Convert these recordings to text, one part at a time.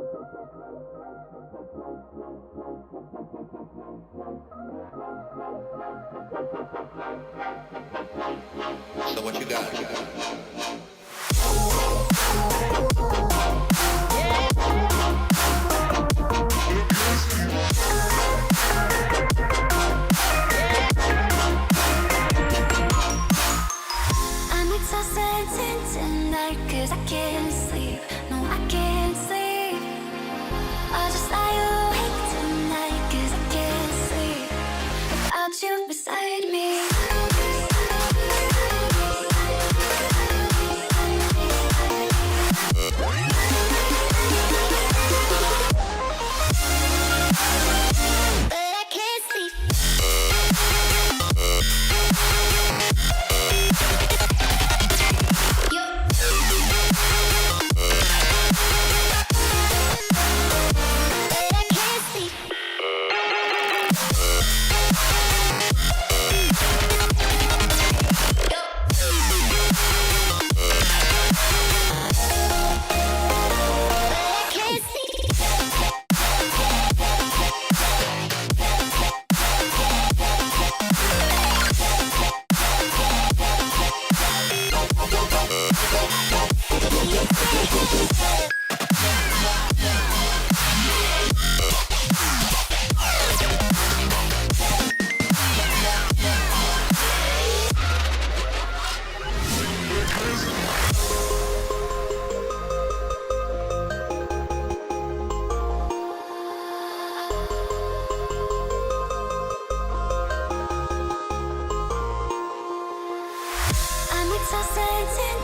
So what you got? I'm exhausted tonight 'cause I can't sleep. No, I can't sleep. I'll just lie awake tonight 'cause I can't sleep without you beside me.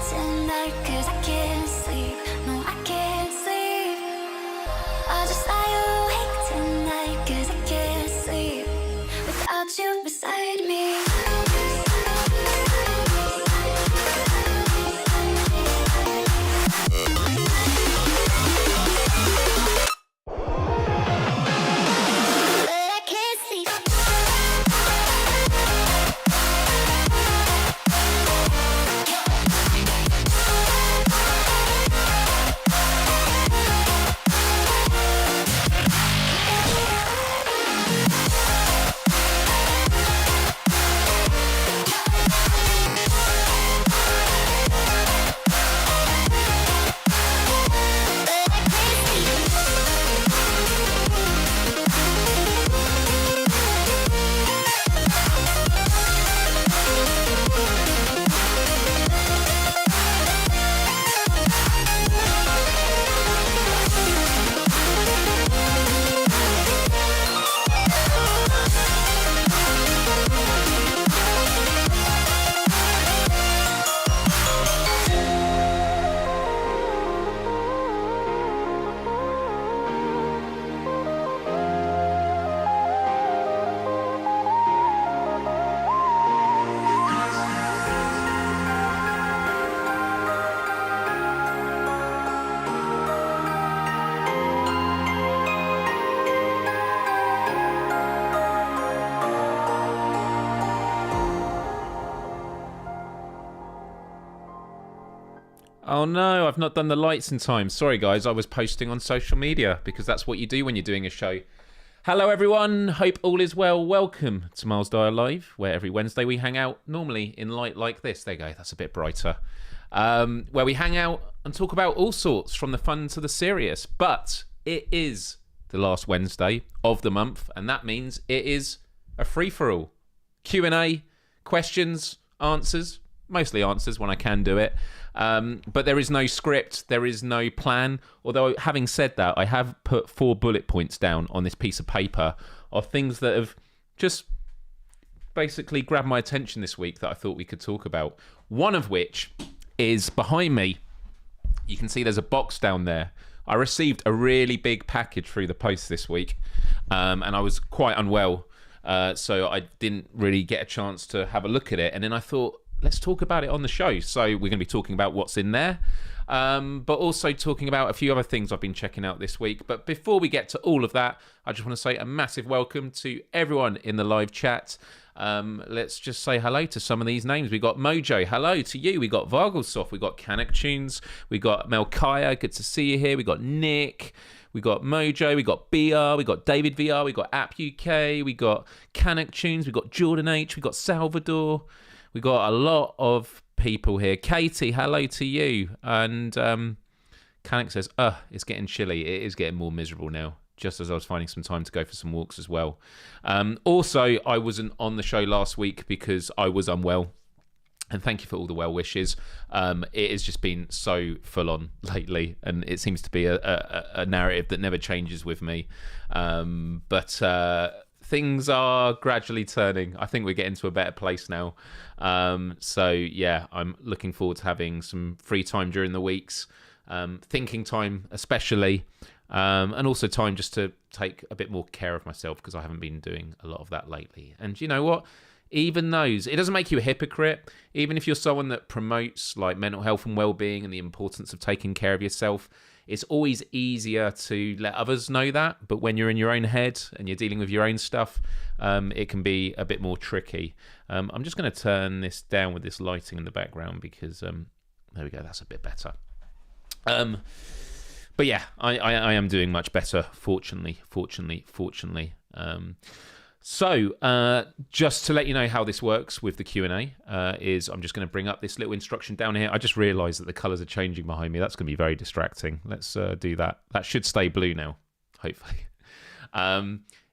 Tonight 'cause I can't sleep. No, I can't sleep. I'll just lie awake tonight 'cause I can't sleep without you beside me. Oh no, I've not done the lights in time. Sorry guys, I was posting on social media because that's what you do when you're doing a show. Hello everyone, hope all is well. Welcome to Myles Dyer Live, where every Wednesday we hang out, normally in light like this. There you go, that's a bit brighter. Where we hang out and talk about all sorts, from the fun to the serious. But it is the last Wednesday of the month, and that means it is a free-for-all. Q&A, questions, answers, mostly answers when I can do it. But there is no script, there is no plan. Although, having said that, I have put 4 bullet points down on this piece of paper of things that have just basically grabbed my attention this week that I thought we could talk about. One of which is behind me. You can see there's a box down there. I received a really big package through the post this week, and I was quite unwell, so I didn't really get a chance to have a look at it. And then I thought, let's talk about it on the show. So we're going to be talking about what's in there, but also talking about a few other things I've been checking out this week. But before we get to all of that, I just want to say a massive welcome to everyone in the live chat. Let's just say hello to some of these names. We got Mojo, hello to you. We got Vargelsoft, we got Canuck Tunes, we got Melkaya, good to see you here. We got Nick, we got Mojo, we got BR, we got David VR, we got App UK, we got Canuck Tunes, we got Jordan H, we got Salvador. We got a lot of people here. Katie, hello to you. And Canuck says, it's getting chilly. It is getting more miserable now. Just as I was finding some time to go for some walks as well. Also, I wasn't on the show last week because I was unwell. And thank you for all the well wishes. It has just been so full on lately. And it seems to be a narrative that never changes with me. But things are gradually turning. I think we're getting to a better place now. So, yeah, I'm looking forward to having some free time during the weeks. Thinking time especially. And also time just to take a bit more care of myself because I haven't been doing a lot of that lately. And you know what? Even those, it doesn't make you a hypocrite. Even if you're someone that promotes like mental health and well-being and the importance of taking care of yourself, it's always easier to let others know that. But when you're in your own head and you're dealing with your own stuff, it can be a bit more tricky. I'm just going to turn this down with this lighting in the background because there we go. That's a bit better. But yeah, I am doing much better, fortunately. So just to let you know how this works with the Q&A, is I'm just going to bring up this little instruction down here. I just realised that the colours are changing behind me. That's going to be very distracting. Let's do that. That should stay blue now, hopefully.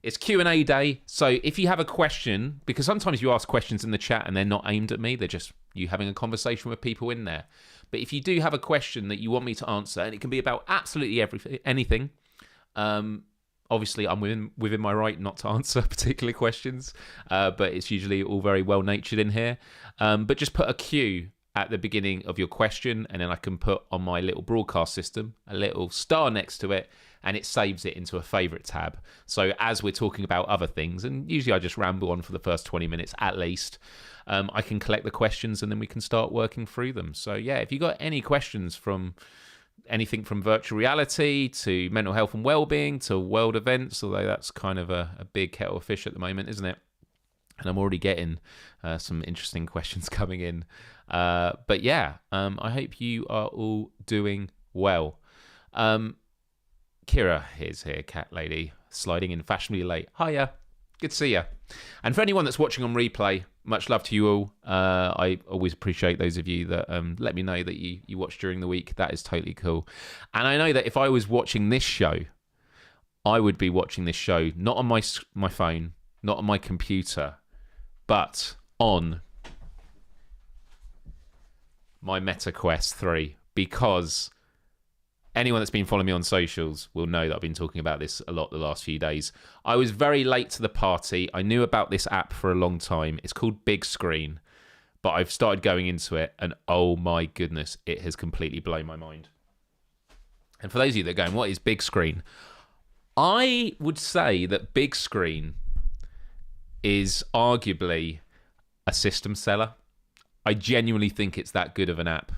It's Q&A day, so if you have a question, because sometimes you ask questions in the chat and they're not aimed at me, they're just you having a conversation with people in there. But if you do have a question that you want me to answer, and it can be about absolutely anything, obviously I'm within my right not to answer particular questions, but it's usually all very well-natured in here. But just put a Q at the beginning of your question, and then I can put on my little broadcast system a little star next to it, and it saves it into a favourite tab. So as we're talking about other things, and usually I just ramble on for the first 20 minutes at least, I can collect the questions and then we can start working through them. So yeah, if you got any questions from anything from virtual reality to mental health and well-being to world events, although that's kind of a big kettle of fish at the moment, isn't it? And I'm already getting some interesting questions coming in. But yeah, I hope you are all doing well. Kira is here, cat lady, sliding in fashionably late. Hiya, good to see you. And for anyone that's watching on replay, much love to you all. I always appreciate those of you that let me know that you watch during the week. That is totally cool. And I know that if I was watching this show, I would be watching this show not on my phone, not on my computer, but on my Meta Quest 3, because anyone that's been following me on socials will know that I've been talking about this a lot the last few days. I was very late to the party. I knew about this app for a long time. It's called Bigscreen, but I've started going into it, and oh my goodness, it has completely blown my mind. And for those of you that are going, what is Bigscreen? I would say that Bigscreen is arguably a system seller. I genuinely think it's that good of an app.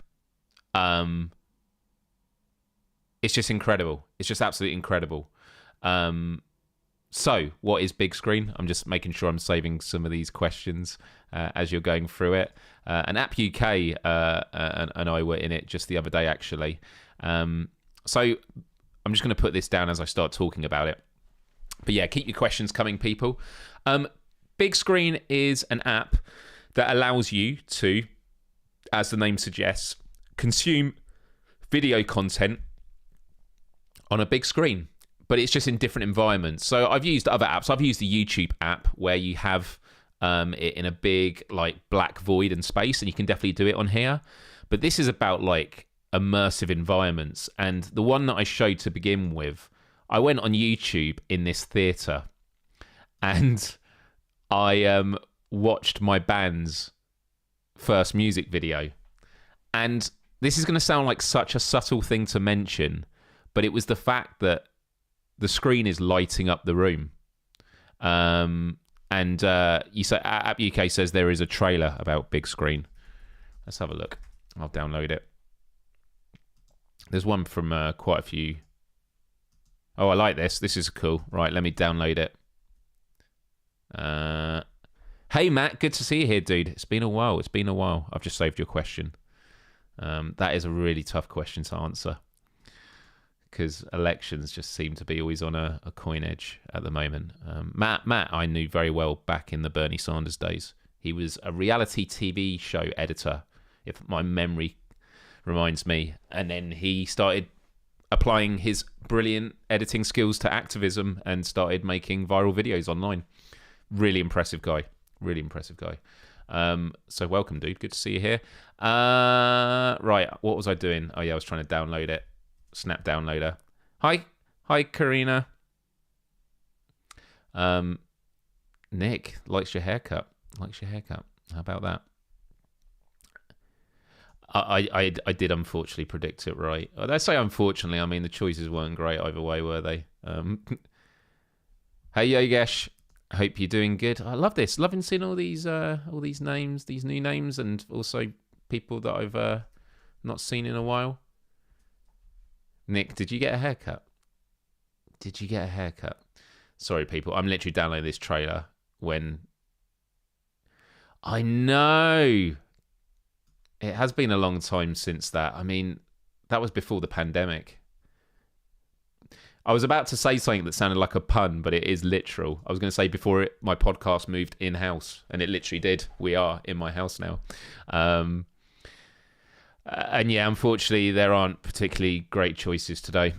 It's just incredible. It's just absolutely incredible. So, what is Bigscreen? I'm just making sure I'm saving some of these questions as you're going through it. And App UK and I were in it just the other day, actually. So, I'm just going to put this down as I start talking about it. But yeah, keep your questions coming, people. Bigscreen is an app that allows you to, as the name suggests, consume video content on a big screen, but it's just in different environments. So I've used other apps. I've used the YouTube app where you have it in a big like black void and space, and you can definitely do it on here. But this is about like immersive environments. And the one that I showed to begin with, I went on YouTube in this theatre and I watched my band's first music video. And this is going to sound like such a subtle thing to mention, but it was the fact that the screen is lighting up the room. And you say App UK says there is a trailer about Bigscreen. Let's have a look. I'll download it. There's one from quite a few. Oh, I like this. This is cool. Right, let me download it. Hey, Matt, good to see you here, dude. It's been a while. I've just saved your question. That is a really tough question to answer because elections just seem to be always on a coin edge at the moment. Matt, I knew very well back in the Bernie Sanders days. He was a reality TV show editor, if my memory reminds me. And then he started applying his brilliant editing skills to activism and started making viral videos online. Really impressive guy. So welcome, dude. Good to see you here. Right, what was I doing? Oh yeah, I was trying to download it. Snap downloader. Hi, Karina. Nick likes your haircut. How about that? I did unfortunately predict it right. I say unfortunately, I mean the choices weren't great either way, were they? Hey Yogesh, I hope you're doing good. I love this. Loving seeing all these names, these new names, and also people that I've not seen in a while. Nick, did you get a haircut? Sorry, people. I'm literally downloading this trailer when I know it has been a long time since that. I mean, that was before the pandemic. I was about to say something that sounded like a pun, but it is literal. I was going to say before my podcast moved in-house, and it literally did. We are in my house now. And yeah, unfortunately, there aren't particularly great choices today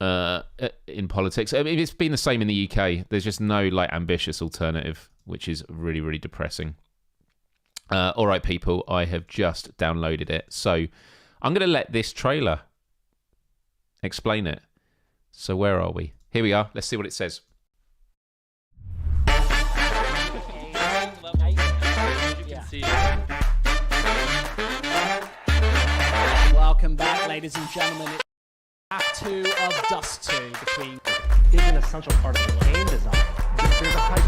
in politics. I mean, it's been the same in the UK. There's just no ambitious alternative, which is really, really depressing. All right, people, I have just downloaded it. So I'm going to let this trailer explain it. So where are we? Here we are. Let's see what it says. Welcome back, ladies and gentlemen. It's Act 2 of Dust 2 between... is an essential part of the game design. There's a high...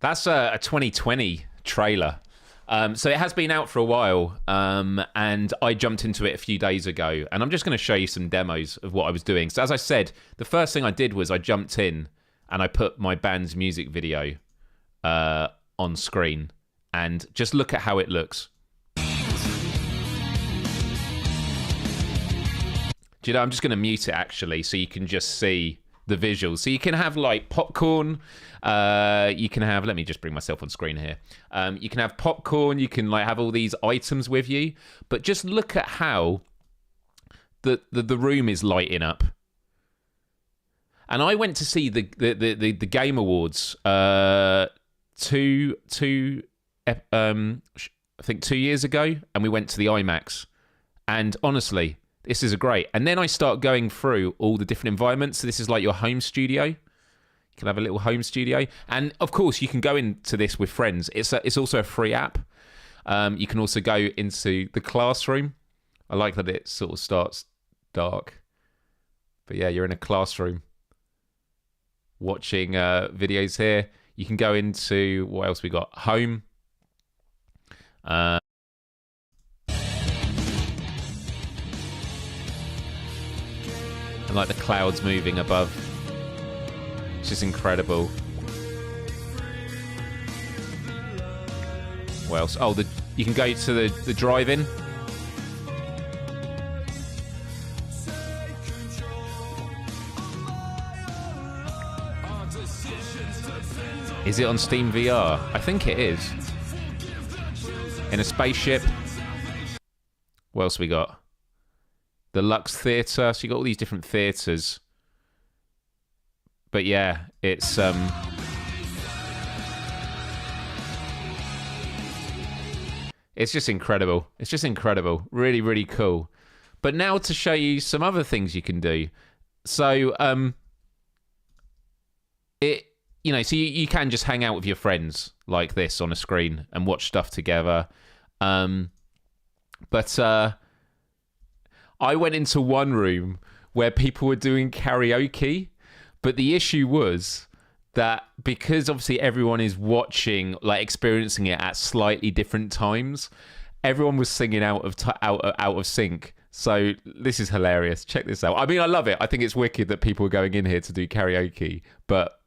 That's a 2020 trailer. So it has been out for a while, and I jumped into it a few days ago, and I'm just going to show you some demos of what I was doing. So as I said, the first thing I did was I jumped in and I put my band's music video on screen, and just look at how it looks. Do you know, I'm just going to mute it actually so you can just see the visuals. So you can have popcorn, you can have, let me just bring myself on screen here. You can have popcorn, you can have all these items with you, but just look at how the room is lighting up. And I went to see the Game Awards I think 2 years ago, and we went to the IMAX, and honestly, this is great. And then I start going through all the different environments. So this is like your home studio. You can have a little home studio. And of course, you can go into this with friends. It's also a free app. You can also go into the classroom. I like that it sort of starts dark. But yeah, you're in a classroom watching videos here. You can go into, what else we got? Home. And the clouds moving above. It's just incredible. What else? Oh, you can go to the drive-in. Is it on Steam VR? I think it is. In a spaceship. What else we got? the Lux Theatre. So you got all these different theatres. But yeah, it's just incredible. It's just incredible. Really, really cool. But now to show you some other things you can do. So so you can just hang out with your friends like this on a screen and watch stuff together. But I went into one room where people were doing karaoke, but the issue was that because obviously everyone is watching, like experiencing it at slightly different times, everyone was singing out of sync. So this is hilarious. Check this out. I mean, I love it. I think it's wicked that people are going in here to do karaoke, but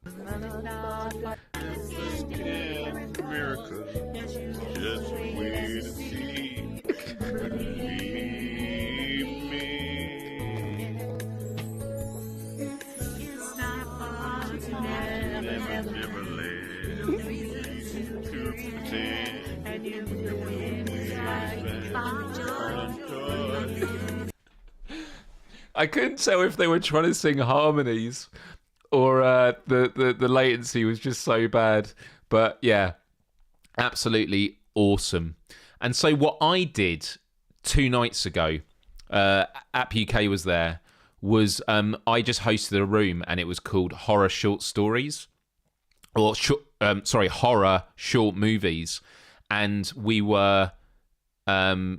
I couldn't tell if they were trying to sing harmonies or the latency was just so bad. But yeah, absolutely awesome. And so what I did 2 nights ago, App UK was there, was I just hosted a room and it was called Horror Short Stories, or Horror Short Movies. And we were, I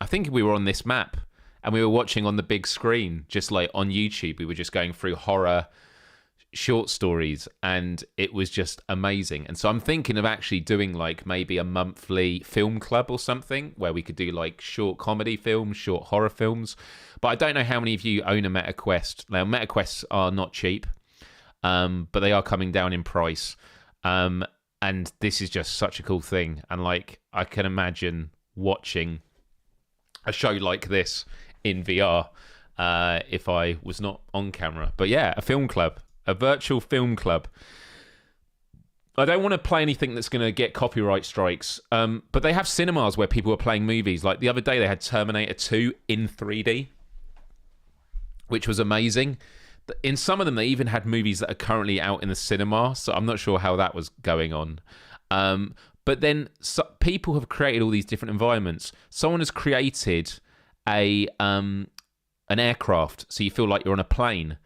think we were on this map. And we were watching on the big screen, just like on YouTube. We were just going through horror short stories, and it was just amazing. And so I'm thinking of actually doing like maybe a monthly film club or something where we could do like short comedy films, short horror films. But I don't know how many of you own a Meta Quest. Now, Meta Quests are not cheap, but they are coming down in price. And this is just such a cool thing. And like, I can imagine watching a show like this in VR if I was not on camera. But yeah, a film club, a virtual film club. I don't want to play anything that's going to get copyright strikes, but they have cinemas where people are playing movies. Like the other day they had Terminator 2 in 3D, which was amazing. In some of them they even had movies that are currently out in the cinema, so I'm not sure how that was going on. But then people have created all these different environments. Someone has created an aircraft, so you feel like you're on a plane.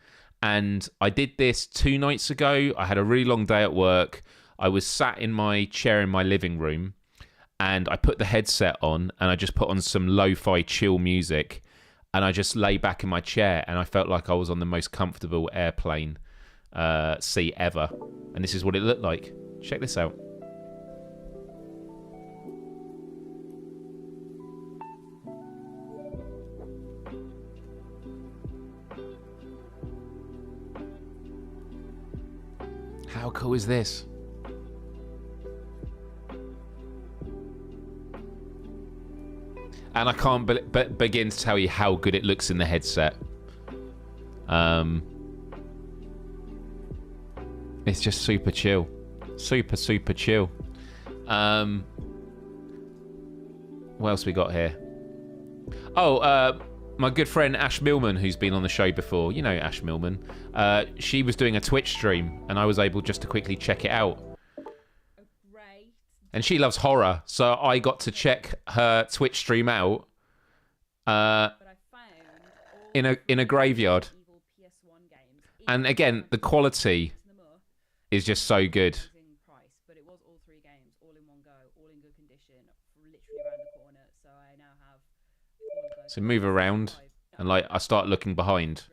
And I did this 2 nights ago. I had a really long day at work. I was sat in my chair in my living room, and I put the headset on, and I just put on some lo-fi chill music, and I just lay back in my chair, and I felt like I was on the most comfortable airplane seat ever. And this is what it looked like. Check this out. How cool is this? And I can't begin to tell you how good it looks in the headset. It's just super chill. Super chill. What else we got here? Oh, my good friend Ash Millman, who's been on the show before. You know Ash Millman. She was doing a Twitch stream, and I was able just to quickly check it out. Great. And she loves horror, so I got to check her Twitch stream out But I found all in a graveyard. evil PS1 games. And again, the quality is just so good. Price, but it was all 3 games, all in one go, all in good condition, literally around the corner. So I now have all of those. So move around, and like I start looking behind.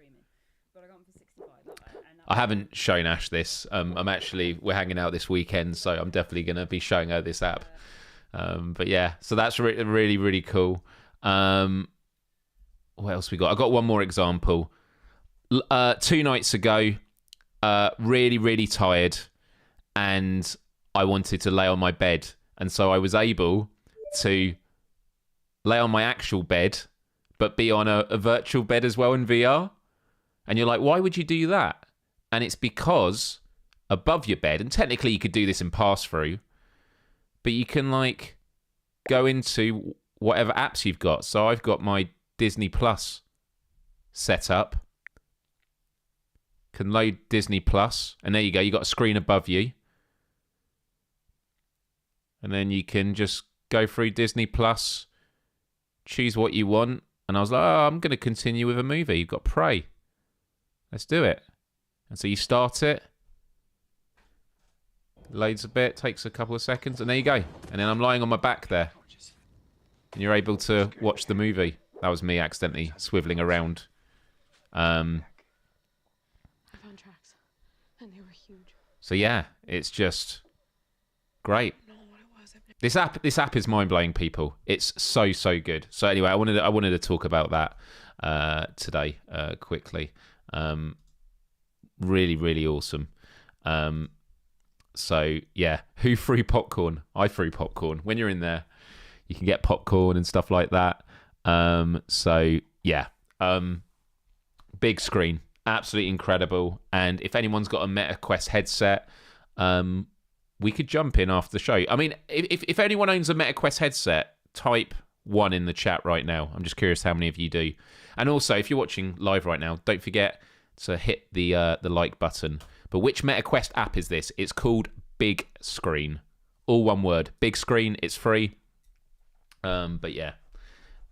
But I got them for 65. And I haven't shown Ash this. We're hanging out this weekend, so I'm definitely going to be showing her this app. But yeah, so that's really, really cool. What else we got? I got one more example. 2 nights ago, really, really tired, and I wanted to lay on my bed. And so I was able to lay on my actual bed, but be on a virtual bed as well in VR. And you're like, why would you do that? And it's because above your bed, and technically you could do this in pass-through, but you can like go into whatever apps you've got. So I've got my Disney Plus set up. Can load Disney Plus, and there you go. You got a screen above you, and then you can just go through Disney Plus, choose what you want. And I was like, oh, I'm going to continue with a movie. You've got Prey. Let's do it. And so you start it, loads a bit, takes a couple of seconds, and there you go. And then I'm lying on my back there, and you're able to watch the movie. That was me accidentally swiveling around. So yeah, it's just great. This app is mind blowing, people. It's so good. So anyway, I wanted to talk about that today quickly. Really awesome. So yeah, who threw popcorn? I threw popcorn. When you're in there, you can get popcorn and stuff like that. So yeah, big screen. Absolutely incredible. And if anyone's got a Meta Quest headset, we could jump in after the show. I mean, if anyone owns a Meta Quest headset, type 1 in the chat right now. I'm just curious how many of you do. And also, if you're watching live right now, don't forget to hit the like button. But which Meta Quest app is this? It's called Bigscreen. All one word. Bigscreen. It's free. But yeah,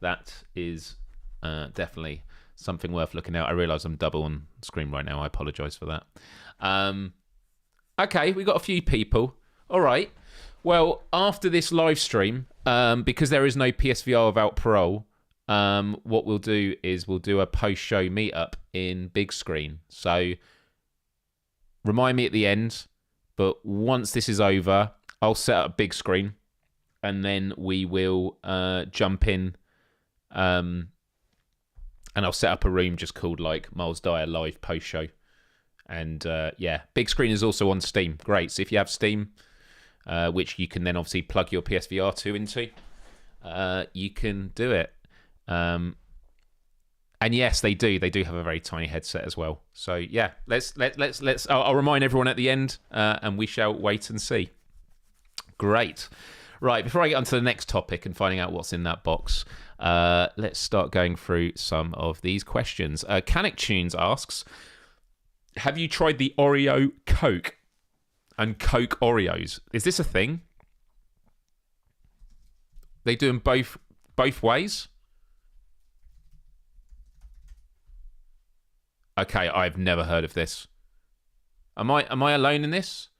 that is definitely something worth looking at. I realise I'm double on screen right now. I apologise for that. Okay, we got a few people. All right. Well, after this live stream, because there is no PSVR without parole, what we'll do is we'll do a post-show meetup in Bigscreen. So remind me at the end, but once this is over, I'll set up Bigscreen, and then we will jump in, and I'll set up a room just called like Myles Dyer live post show. And yeah, Bigscreen is also on Steam. Great. So if you have Steam, which you can then obviously plug your PSVR 2 into, you can do it. And yes, they do. They do have a very tiny headset as well. So yeah, let's. I'll remind everyone at the end, and we shall wait and see. Great. Right, before I get on to the next topic and finding out what's in that box, let's start going through some of these questions. Canic Tunes asks, have you tried the Oreo Coke and Coke Oreos? Is this a thing? They do them both ways? Okay, I've never heard of this. Am I alone in this?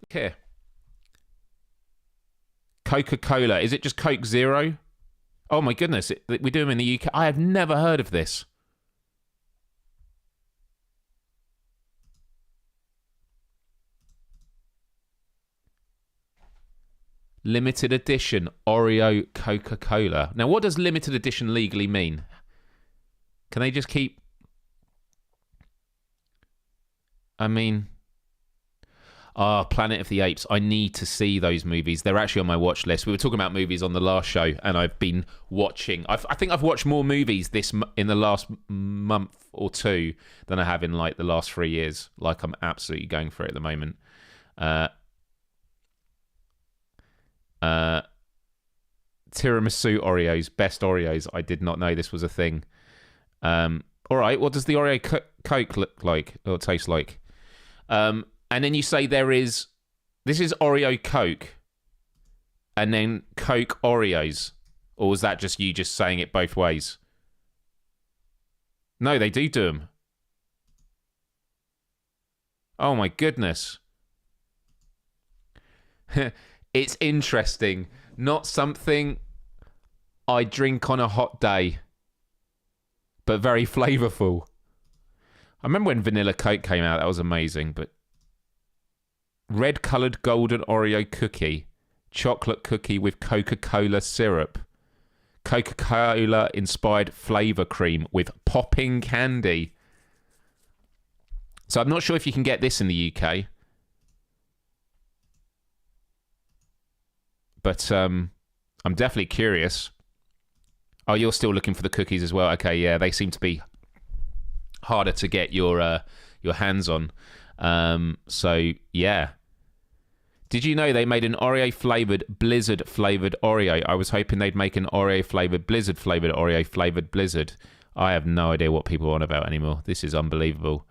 Look here. Coca-Cola. Is it just Coke Zero? Oh my goodness. We do them in the UK. I have never heard of this. Limited edition Oreo Coca-Cola. Now, what does limited edition legally mean? Can they just keep... I mean... Ah, Planet of the Apes. I need to see those movies. They're actually on my watch list. We were talking about movies on the last show, and I've been watching... I think I've watched more movies in the last month or two than I have in, like, the last 3 years. Like, I'm absolutely going for it at the moment. Tiramisu Oreos. Best Oreos. I did not know this was a thing. All right, what does the Oreo Coke look like, or taste like? And then you say this is Oreo Coke, and then Coke Oreos, or was that just you just saying it both ways? No, they do them. Oh my goodness. It's interesting. Not something I drink on a hot day, but very flavourful. I remember when Vanilla Coke came out, that was amazing, but red coloured golden Oreo cookie, chocolate cookie with Coca-Cola syrup, Coca-Cola inspired flavour cream with popping candy. So I'm not sure if you can get this in the UK, but I'm definitely curious. Oh, you're still looking for the cookies as well. Okay, yeah, they seem to be harder to get your hands on. So yeah, Did you know they made an Oreo flavoured, Blizzard flavoured Oreo? I was hoping they'd make an Oreo flavoured, Blizzard flavoured Oreo flavoured Blizzard. I have no idea what people are on about anymore. This is unbelievable.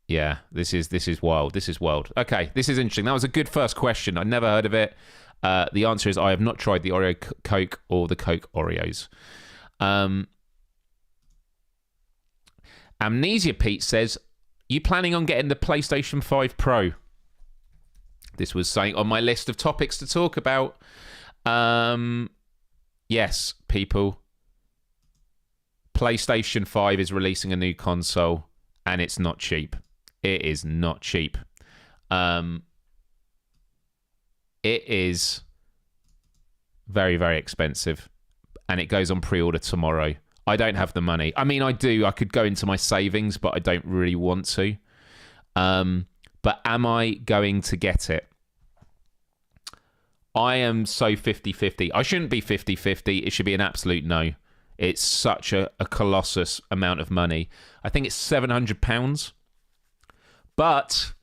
Yeah, this is wild. This is wild. Okay, this is interesting. That was a good first question. I never heard of it. The answer is I have not tried the Oreo Coke or the Coke Oreos. Amnesia Pete says, you planning on getting the PlayStation 5 Pro? This was saying on my list of topics to talk about. Yes, people. PlayStation 5 is releasing a new console, and it's not cheap. It is not cheap. It is very, very expensive, and it goes on pre-order tomorrow. I don't have the money. I mean, I do. I could go into my savings, but I don't really want to. But am I going to get it? I am so 50-50. I shouldn't be 50-50. It should be an absolute no. It's such a colossus amount of money. I think it's £700. But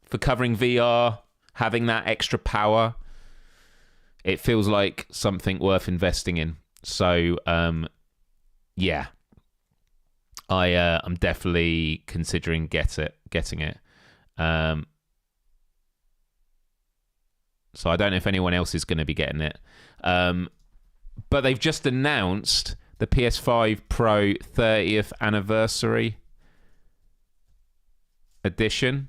for covering VR, having that extra power, it feels like something worth investing in. So, yeah, I'm definitely considering getting it. So I don't know if anyone else is going to be getting it. But they've just announced the PS5 Pro 30th anniversary edition,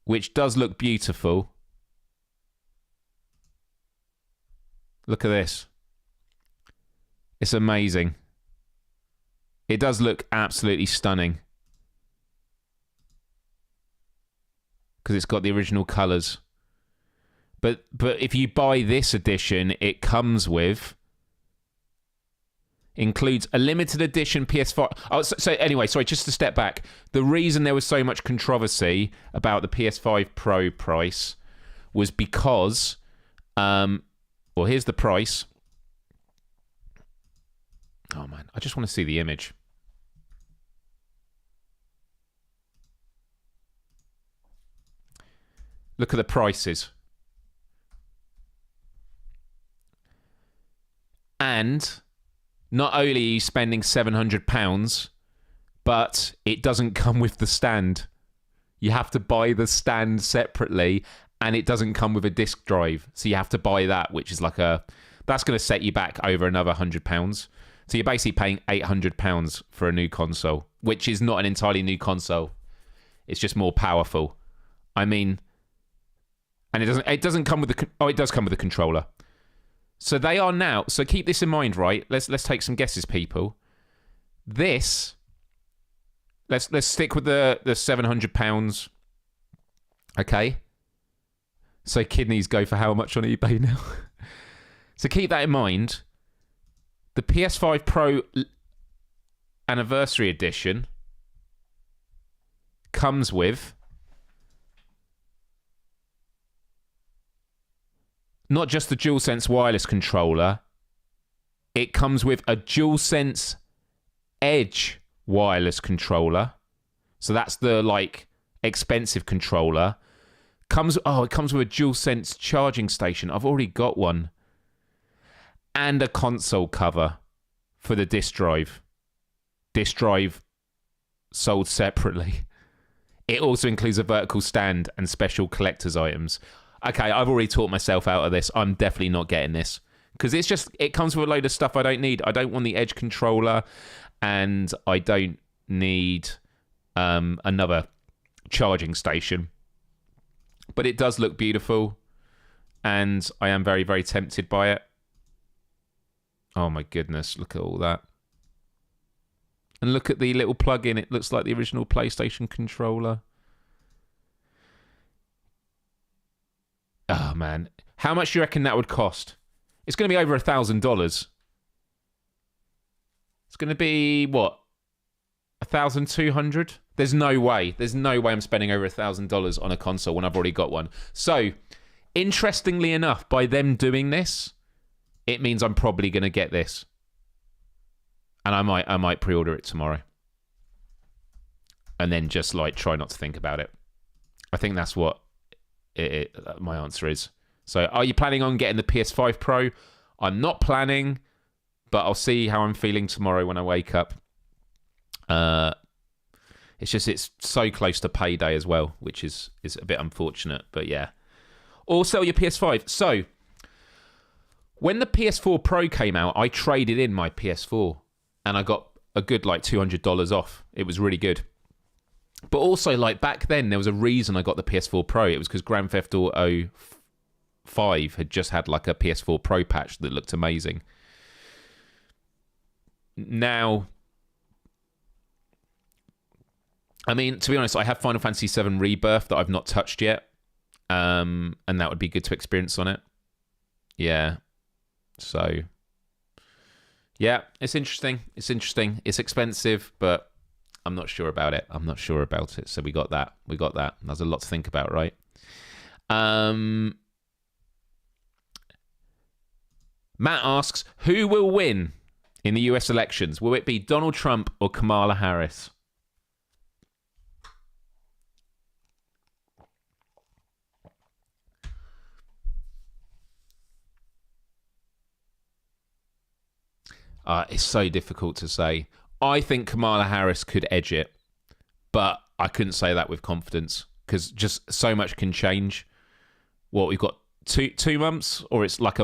which does look beautiful. Look at this. It's amazing. It does look absolutely stunning. Because it's got the original colours. But if you buy this edition, it comes with... includes a limited edition PS5... Oh, so anyway, sorry, just to step back. The reason there was so much controversy about the PS5 Pro price was because... well, here's the price. Oh, man. I just want to see the image. Look at the prices. And not only are you spending £700, but it doesn't come with the stand. You have to buy the stand separately, and it doesn't come with a disc drive. So you have to buy that, which is like that's going to set you back over another £100. So you're basically paying £800 for a new console, which is not an entirely new console. It's just more powerful. I mean, and it doesn't come with it does come with a controller. So they are now, so keep this in mind, right? Let's take some guesses, people. This, let's stick with the £700. Okay. So kidneys go for how much on eBay now? So keep that in mind. The PS5 Pro Anniversary Edition comes with not just the DualSense wireless controller, it comes with a DualSense Edge wireless controller. So that's the expensive controller. It comes with a DualSense charging station. I've already got one. And a console cover for the disc drive. Disc drive sold separately. It also includes a vertical stand and special collector's items. Okay, I've already talked myself out of this. I'm definitely not getting this. Because it comes with a load of stuff I don't need. I don't want the Edge controller, and I don't need another charging station. But it does look beautiful, and I am very, very tempted by it. Oh my goodness, look at all that. And look at the little plug-in. It looks like the original PlayStation controller. Oh, man. How much do you reckon that would cost? It's going to be over $1,000. It's going to be, what? 1,200? There's no way. There's no way I'm spending over $1,000 on a console when I've already got one. So, interestingly enough, by them doing this, it means I'm probably going to get this. And I might pre-order it tomorrow. and then just like try not to think about it. I think that's what my answer is. So are you planning on getting the PS5 Pro? I'm not planning, but I'll see how I'm feeling tomorrow when I wake up. It's so close to payday as well, which is a bit unfortunate, but yeah. Or sell your PS5. So when the PS4 Pro came out, I traded in my PS4 and I got a good like $200 off. It was really good. But also, like, back then, there was a reason I got the PS4 Pro. It was because Grand Theft Auto 5 had just had, like, a PS4 Pro patch that looked amazing. Now, I mean, to be honest, I have Final Fantasy VII Rebirth that I've not touched yet. And that would be good to experience on it. Yeah. So, yeah, it's interesting. It's interesting. It's expensive, but I'm not sure about it. So we got that. There's a lot to think about, right? Matt asks, who will win in the US elections? Will it be Donald Trump or Kamala Harris? It's so difficult to say. I think Kamala Harris could edge it, but I couldn't say that with confidence because just so much can change. What, we've got 2 months, or it's like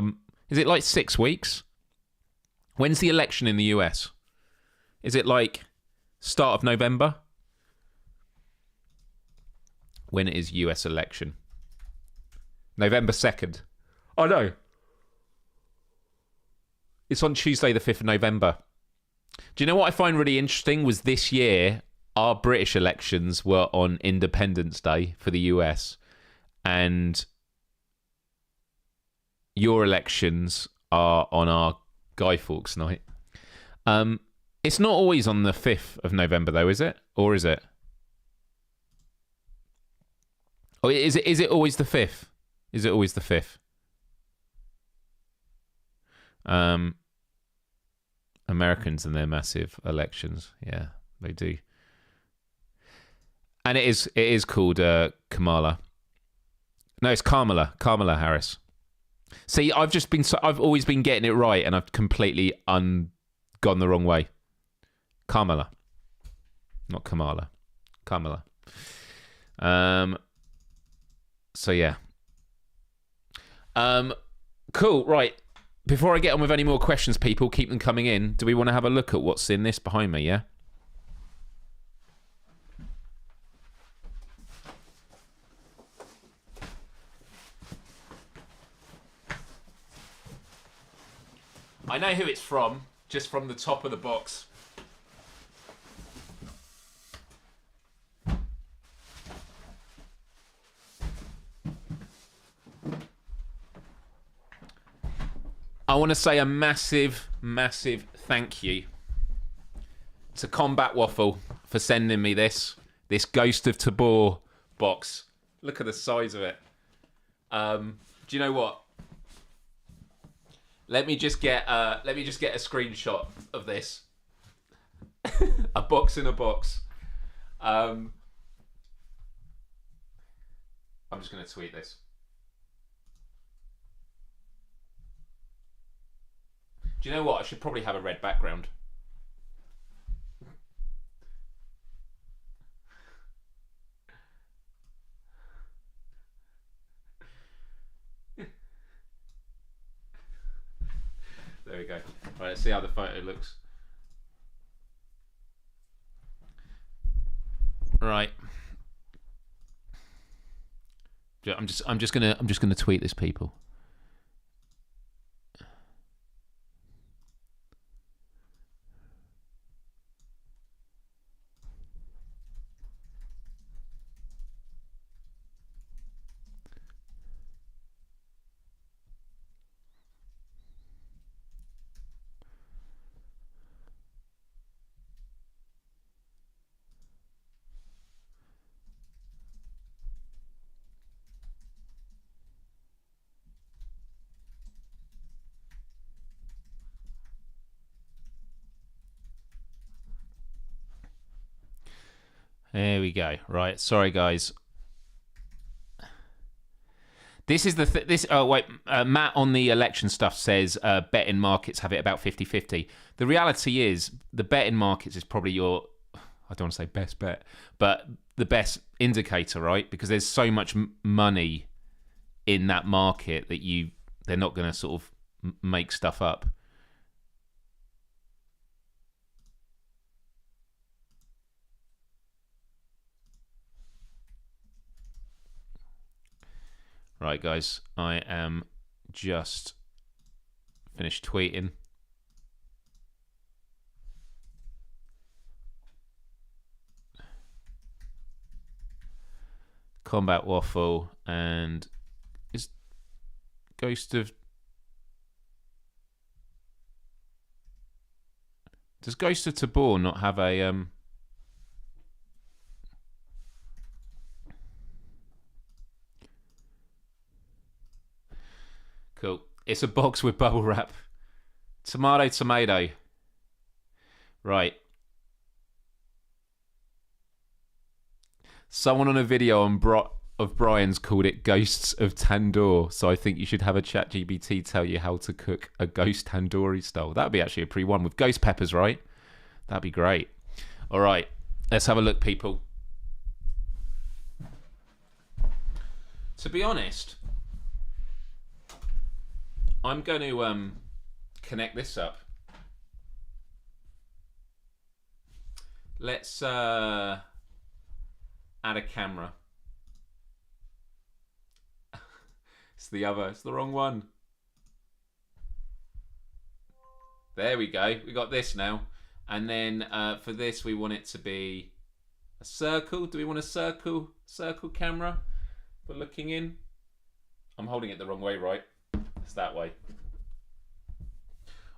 is it like 6 weeks? When's the election in the US? Is it like start of November? When is US election? November 2nd. Oh no. It's on Tuesday the 5th of November. Do you know what I find really interesting was this year, our British elections were on Independence Day for the US, and your elections are on our Guy Fawkes night. It's not always on the 5th of November, though, is it? Or is it? Oh, is it always the 5th? Is it always the 5th? Americans and their massive elections. Yeah, they do. And it is called Kamala. No, it's Kamala Harris. See, I've always been getting it right, and I've completely gone the wrong way. Kamala, not Kamala. Kamala. So yeah. Cool. Right. Before I get on with any more questions, people, keep them coming in. Do we want to have a look at what's in this behind me? Yeah. I know who it's from, just from the top of the box. I want to say a massive, massive thank you to Combat Waffle for sending me this Ghost of Tabor box. Look at the size of it. Do you know what? Let me just get a screenshot of this. A box in a box. I'm just going to tweet this. Do you know what? I should probably have a red background. There we go. Right, let's see how the photo looks. Right. I'm just gonna tweet this, people. There we go. Right. Sorry, guys. This is the oh wait, Matt on the election stuff says betting markets have it about 50-50. The reality is the betting markets is probably your, I don't want to say best bet, but the best indicator, right? Because there's so much money in that market that they're not going to sort of make stuff up. Right, guys, I am just finished tweeting. Combat Waffle and is Ghost of... Does Ghost of Tabor not have a... Cool. It's a box with bubble wrap. Tomato. Right. Someone on a video of Brian's called it Ghosts of Tandoor, so I think you should have a ChatGPT tell you how to cook a ghost tandoori style. That'd be actually a pretty one with ghost peppers, right? That'd be great. All right. Let's have a look, people. To be honest, I'm going to connect this up. Let's add a camera. It's the wrong one. There we go. We got this now. And then for this, we want it to be a circle. Do we want a circle camera for looking in? I'm holding it the wrong way, right? It's that way.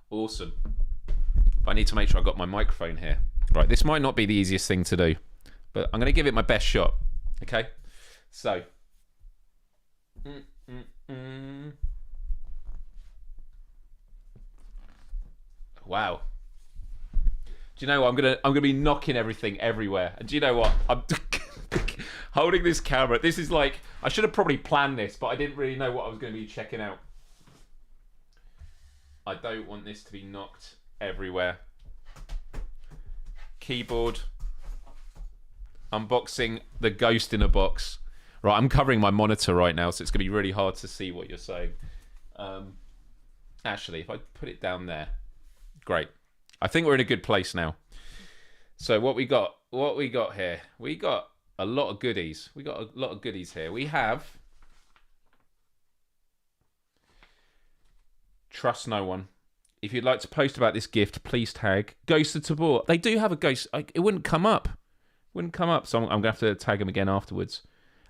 Awesome. But I need to make sure I got my microphone here. Right, this might not be the easiest thing to do, but I'm going to give it my best shot. Okay? So. Wow. Do you know what? I'm gonna be knocking everything everywhere. And do you know what? I'm holding this camera. This is like, I should have probably planned this, but I didn't really know what I was going to be checking out. I don't want this to be knocked everywhere. Keyboard. Unboxing the ghost in a box. Right, I'm covering my monitor right now, so it's going to be really hard to see what you're saying. Actually, if I put it down there. Great. I think we're in a good place now. So what we got here? We got a lot of goodies. We got a lot of goodies here. We have Trust No One. If you'd like to post about this gift, please tag Ghost of Tabor. They do have a ghost. It wouldn't come up. So I'm going to have to tag them again afterwards.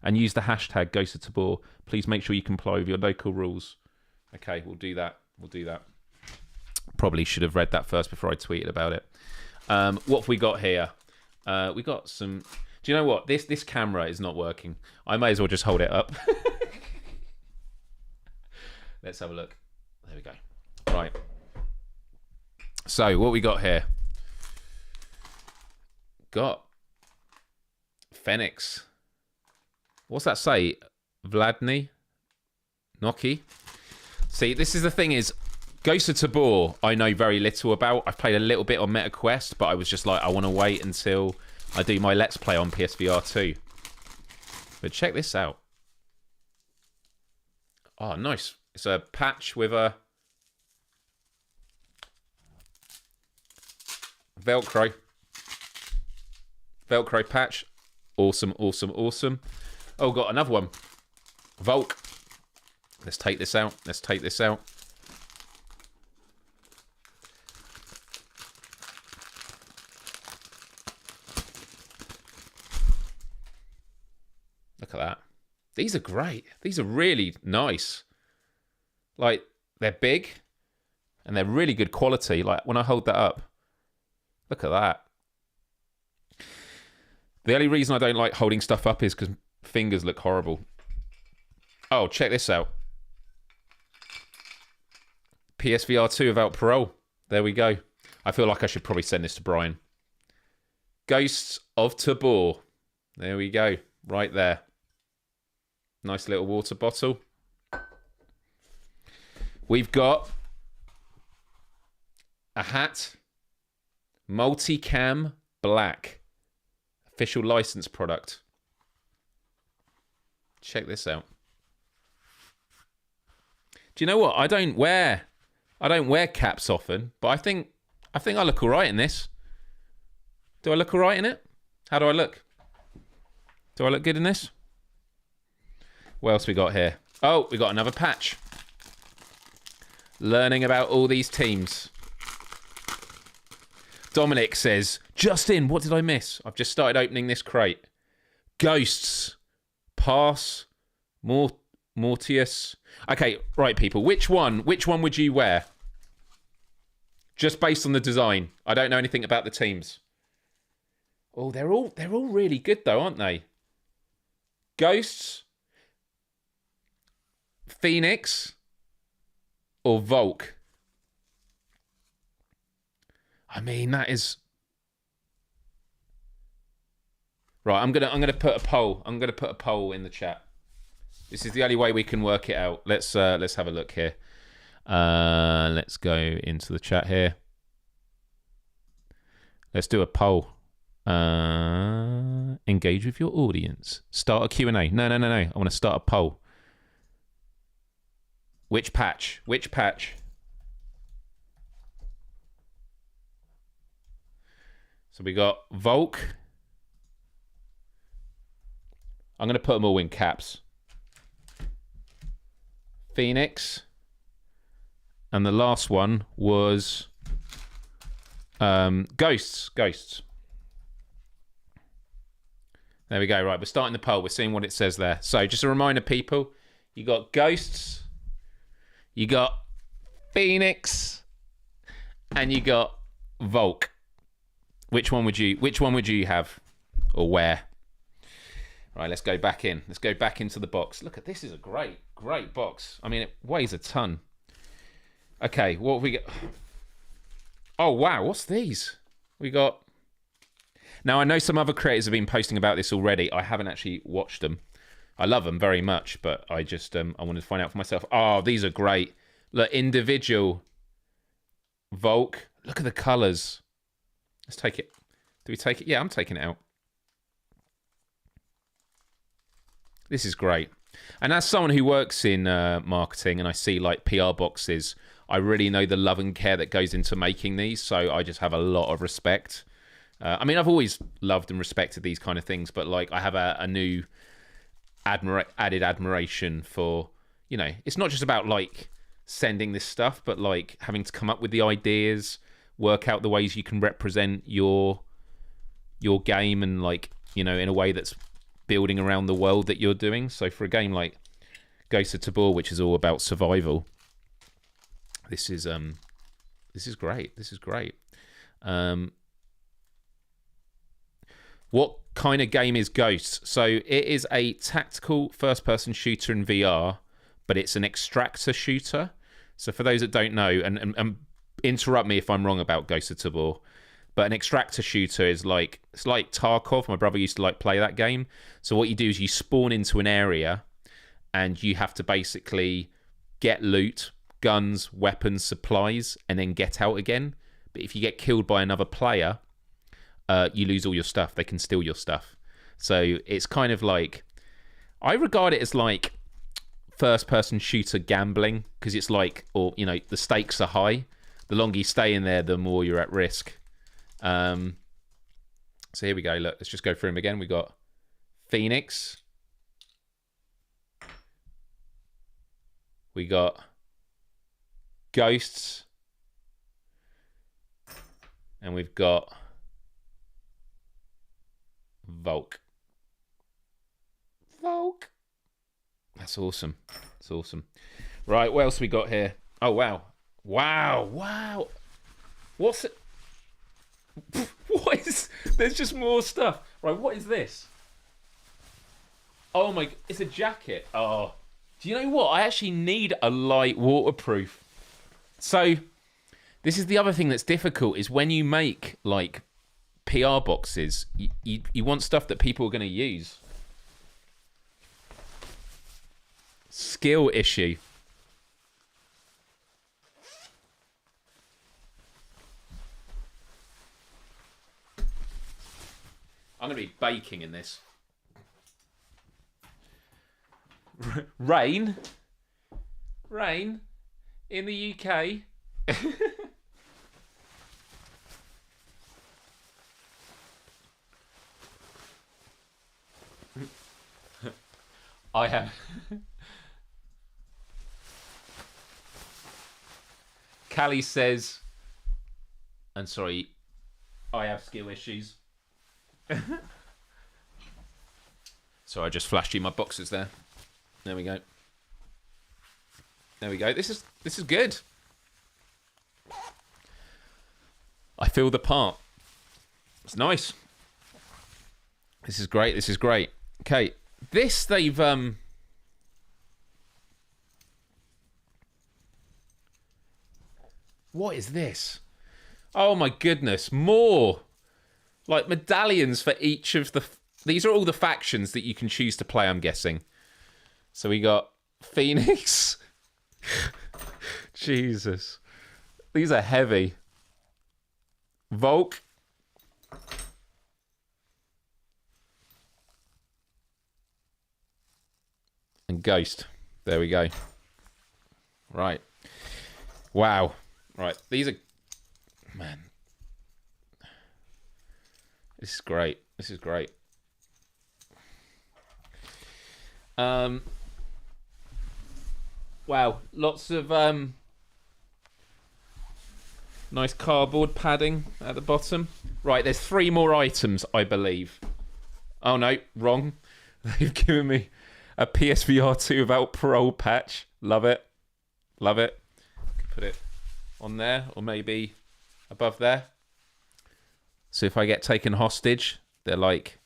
And use the hashtag Ghost of Tabor. Please make sure you comply with your local rules. Okay, we'll do that. Probably should have read that first before I tweeted about it. What have we got here? We got some... Do you know what? This camera is not working. I may as well just hold it up. Let's have a look. There we go. Right. So, what we got here? Got Phoenix. What's that say? Vladny? Noki? See, this is the thing is, Ghost of Tabor, I know very little about. I've played a little bit on MetaQuest, but I was just like, I want to wait until I do my Let's Play on PSVR 2. But check this out. Oh, nice. It's a patch with a Velcro patch. Awesome. Oh, got another one. Volk. Let's take this out. Look at that. These are great. These are really nice. Like, they're big and they're really good quality. Like, when I hold that up, look at that. The only reason I don't like holding stuff up is because fingers look horrible. Oh, check this out. PSVR 2 without parole. There we go. I feel like I should probably send this to Brian. Ghosts of Tabor. There we go. Right there. Nice little water bottle. We've got a hat. Multicam Black. Official license product. Check this out. Do you know what? I don't wear caps often, but I think I look all right in this. Do I look all right in it? How do I look? Do I look good in this? What else we got here? Oh, we got another patch. Learning about all these teams. Dominic says, Justin, what did I miss? I've just started opening this crate. Ghosts. Pass. Mortius. Okay, right, people. Which one would you wear? Just based on the design. I don't know anything about the teams. Oh, they're all really good though, aren't they? Ghosts, Phoenix, or Volk? I mean, that is right. I'm gonna put a poll. I'm gonna put a poll in the chat. This is the only way we can work it out. Let's have a look here. Let's go into the chat here. Let's do a poll. Engage with your audience. Start a Q&A. No. I want to start a poll. Which patch? Which patch? So we got Volk. I'm going to put them all in caps. Phoenix. And the last one was Ghosts. There we go. Right, we're starting the poll. We're seeing what it says there. So just a reminder, people, you got Ghosts, you got Phoenix, and you got Volk. Which one would you have or wear? Right, let's go back in. Let's go back into the box. Look at this. Is a great box. I mean, it weighs a ton. Okay, what have we got? Oh, wow. What's these? We got... Now, I know some other creators have been posting about this already. I haven't actually watched them. I love them very much, but I just I wanted to find out for myself. Oh, these are great. Look, individual Volk. Look at the colours. Let's take it. Do we take it? Yeah, I'm taking it out. This is great. And as someone who works in marketing and I see like PR boxes, I really know the love and care that goes into making these. So I just have a lot of respect. I mean, I've always loved and respected these kind of things, but like I have a new added admiration for, you know, it's not just about like sending this stuff, but like having to come up with the ideas, work out the ways you can represent your game and like, you know, in a way that's building around the world that you're doing. So for a game like Ghost of Tabor, which is all about survival, this is great. This is great. What kind of game is Ghosts? So it is a tactical first-person shooter in VR, but it's an extractor shooter. So for those that don't know, and interrupt me if I'm wrong about Ghost of Tabor, but an extractor shooter is like, it's like Tarkov. My brother used to like play that game. So what you do is you spawn into an area and you have to basically get loot, guns, weapons, supplies, and then get out again. But if you get killed by another player, you lose all your stuff. They can steal your stuff. So it's kind of like, I regard it as like first-person shooter gambling, because it's like, or you know, the stakes are high. The longer you stay in there, the more you're at risk. So here we go. Look, let's just go through them again. We got Phoenix. We got Ghosts. And we've got Volk. That's awesome. That's awesome. Right, what else we got here? Oh, wow. Wow. What's it? What is... There's just more stuff. Right, what is this? Oh, my... It's a jacket. Oh. Do you know what? I actually need a light waterproof. So, this is the other thing that's difficult, is when you make, like, PR boxes. You want stuff that people are going to use. Skill issue. I'm going to be baking in this. Rain in the UK. I have. Callie says, and sorry, I have skill issues. So I just flashed you my boxes there. There we go. There we go. This is good. I feel the part. It's nice. This is great. This is great. Okay. This they've what is this? Oh my goodness, more like medallions for each of the these are all the factions that you can choose to play, I'm guessing. So we got Phoenix. Jesus. These are heavy. Volk. And Ghost. There we go. Right. Wow. Right. These are... Man. This is great. This is great. Wow. Lots of nice cardboard padding at the bottom. Right. There's 3 more items, I believe. Oh, no. Wrong. They've given me a PSVR 2 without parole patch. Love it. Love it. Could put it on there or maybe above there. So if I get taken hostage, they're like,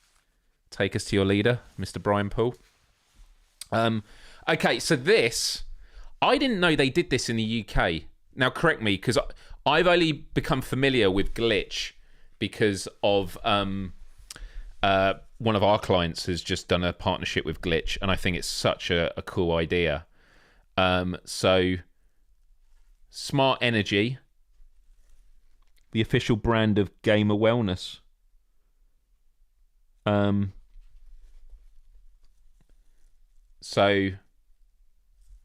take us to your leader, Mr. Brian Poole. Okay, so this, I didn't know they did this in the UK. Now, correct me, because I've only become familiar with Glitch because of... one of our clients has just done a partnership with Glitch, and I think it's such a cool idea. So, Smart Energy, the official brand of gamer wellness. So,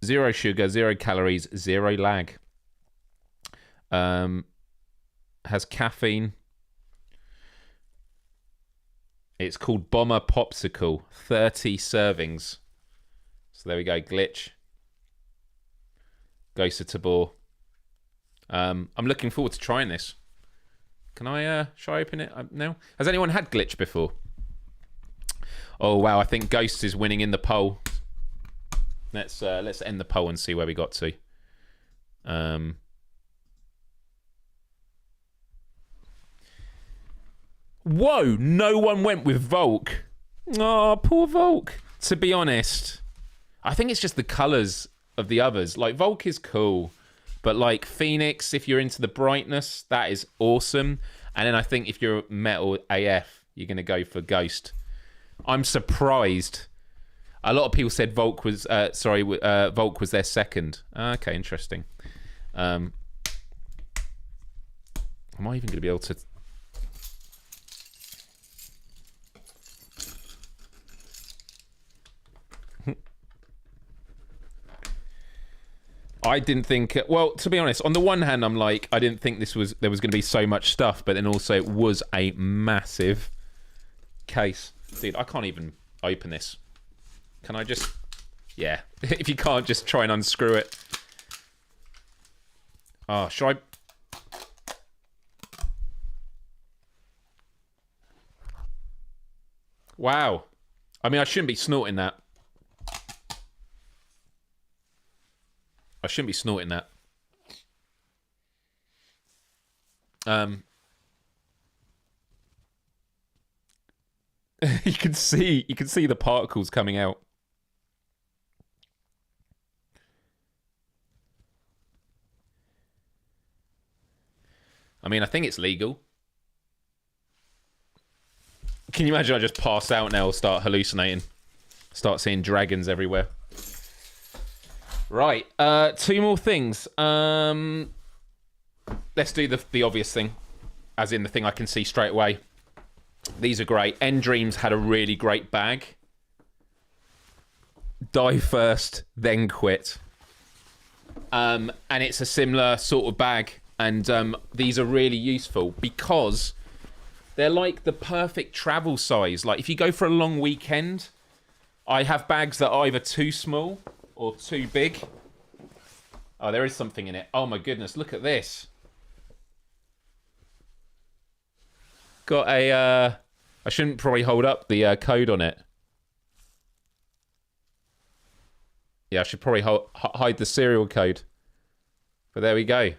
0 sugar, 0 calories, 0 lag. Has caffeine. It's called Bomber Popsicle. 30 servings. So there we go. Glitch. Ghost of Tabor. I'm looking forward to trying this. Can I, shall I open it now? Has anyone had Glitch before? Oh, wow. I think Ghost is winning in the poll. Let's end the poll and see where we got to. Whoa, no one went with Volk. Oh, poor Volk. To be honest, I think it's just the colours of the others. Like, Volk is cool, but like Phoenix, if you're into the brightness, that is awesome. And then I think if you're metal AF, you're going to go for Ghost. I'm surprised. A lot of people said Volk was, Volk was their second. Okay, interesting. Am I even going to be able to... I didn't think... Well, to be honest, on the one hand, I'm like, I didn't think there was going to be so much stuff, but then also it was a massive case. Dude, I can't even open this. Can I just... Yeah. If you can't, just try and unscrew it. Oh, should I... Wow. I mean, I shouldn't be snorting that. I shouldn't be snorting that. You can see the particles coming out. I mean, I think it's legal. Can you imagine I just pass out now, start hallucinating, start seeing dragons everywhere? Right, 2 more things. Let's do the obvious thing, as in the thing I can see straight away. These are great. End Dreams had a really great bag. Die first, then quit. And it's a similar sort of bag. And these are really useful because they're like the perfect travel size. Like if you go for a long weekend, I have bags that are either too small or too big. Oh, there is something in it. Oh my goodness, look at this. Got a, I shouldn't probably hold up the code on it. Yeah, I should probably hide the serial code. But there we go.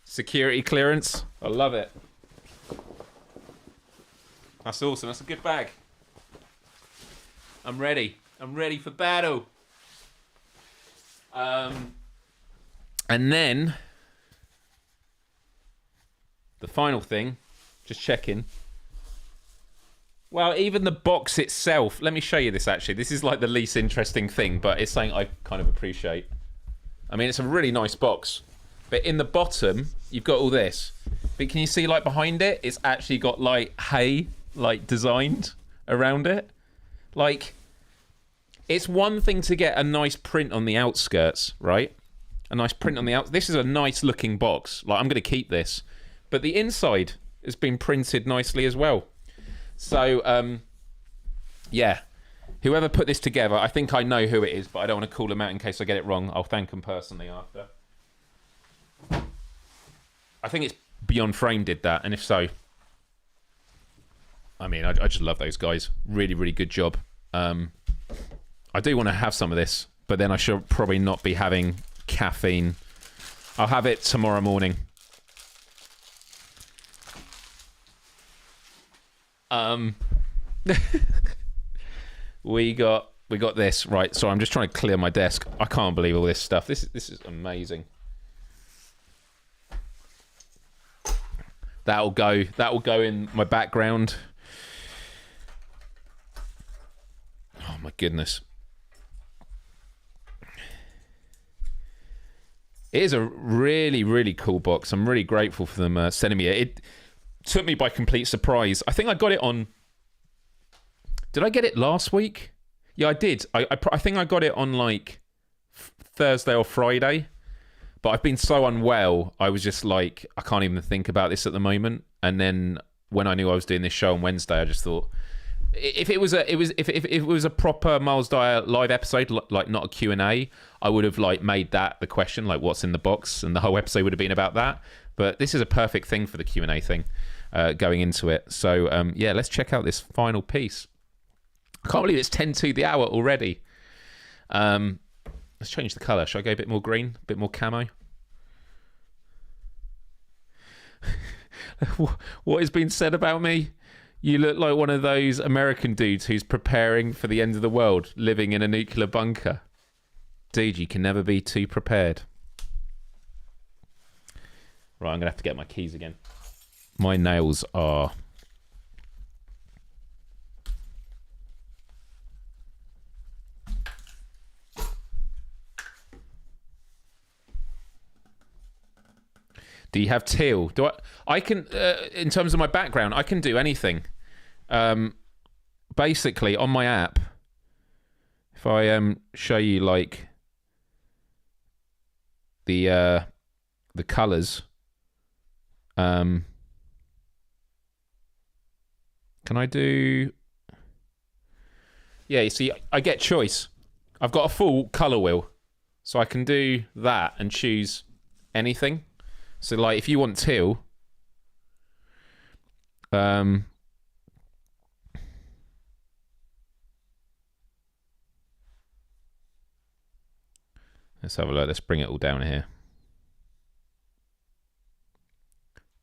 Security clearance. I love it. That's awesome. That's a good bag. I'm ready. I'm ready for battle. And then the final thing, just checking. Well, even the box itself. Let me show you this, actually. This is like the least interesting thing, but it's something I kind of appreciate. I mean, it's a really nice box. But in the bottom, you've got all this. But can you see, like, behind it, it's actually got, like, hay, like, designed around it. Like, it's one thing to get a nice print on the outskirts, right? A nice print on the out. This is a nice-looking box. Like, I'm going to keep this. But the inside has been printed nicely as well. So, yeah. Whoever put this together, I think I know who it is, but I don't want to call them out in case I get it wrong. I'll thank them personally after. I think it's Beyond Frame did that, and if so, I mean, I just love those guys. Really, really good job. I do want to have some of this, but then I should probably not be having caffeine. I'll have it tomorrow morning. We got this right. So I'm just trying to clear my desk. I can't believe all this stuff. This is amazing. That'll go in my background. Oh my goodness. It is a really, really cool box. I'm really grateful for them sending me it. It took me by complete surprise. I think I got it on... Did I get it last week? Yeah, I did. I think I got it on like Thursday or Friday. But I've been so unwell, I was just like, I can't even think about this at the moment. And then when I knew I was doing this show on Wednesday, I just thought, if it was a proper Myles Dyer live episode, like not a Q&A, I would have like made that the question, like what's in the box, and the whole episode would have been about that. But this is a perfect thing for the Q&A thing going into it. So yeah, let's check out this final piece. I can't believe it's 10 to the hour already. Let's change the colour. Should I go a bit more green? A bit more camo? What has been said about me? You look like one of those American dudes who's preparing for the end of the world, living in a nuclear bunker. Dude, you can never be too prepared. Right, I'm going to have to get my keys again. My nails are... Do you have teal? Do I can, in terms of my background, I can do anything. Basically, on my app, if I show you like the colours, can I do? Yeah, you see, I get choice. I've got a full colour wheel, so I can do that and choose anything. So, like, if you want teal, let's have a look. Let's bring it all down here.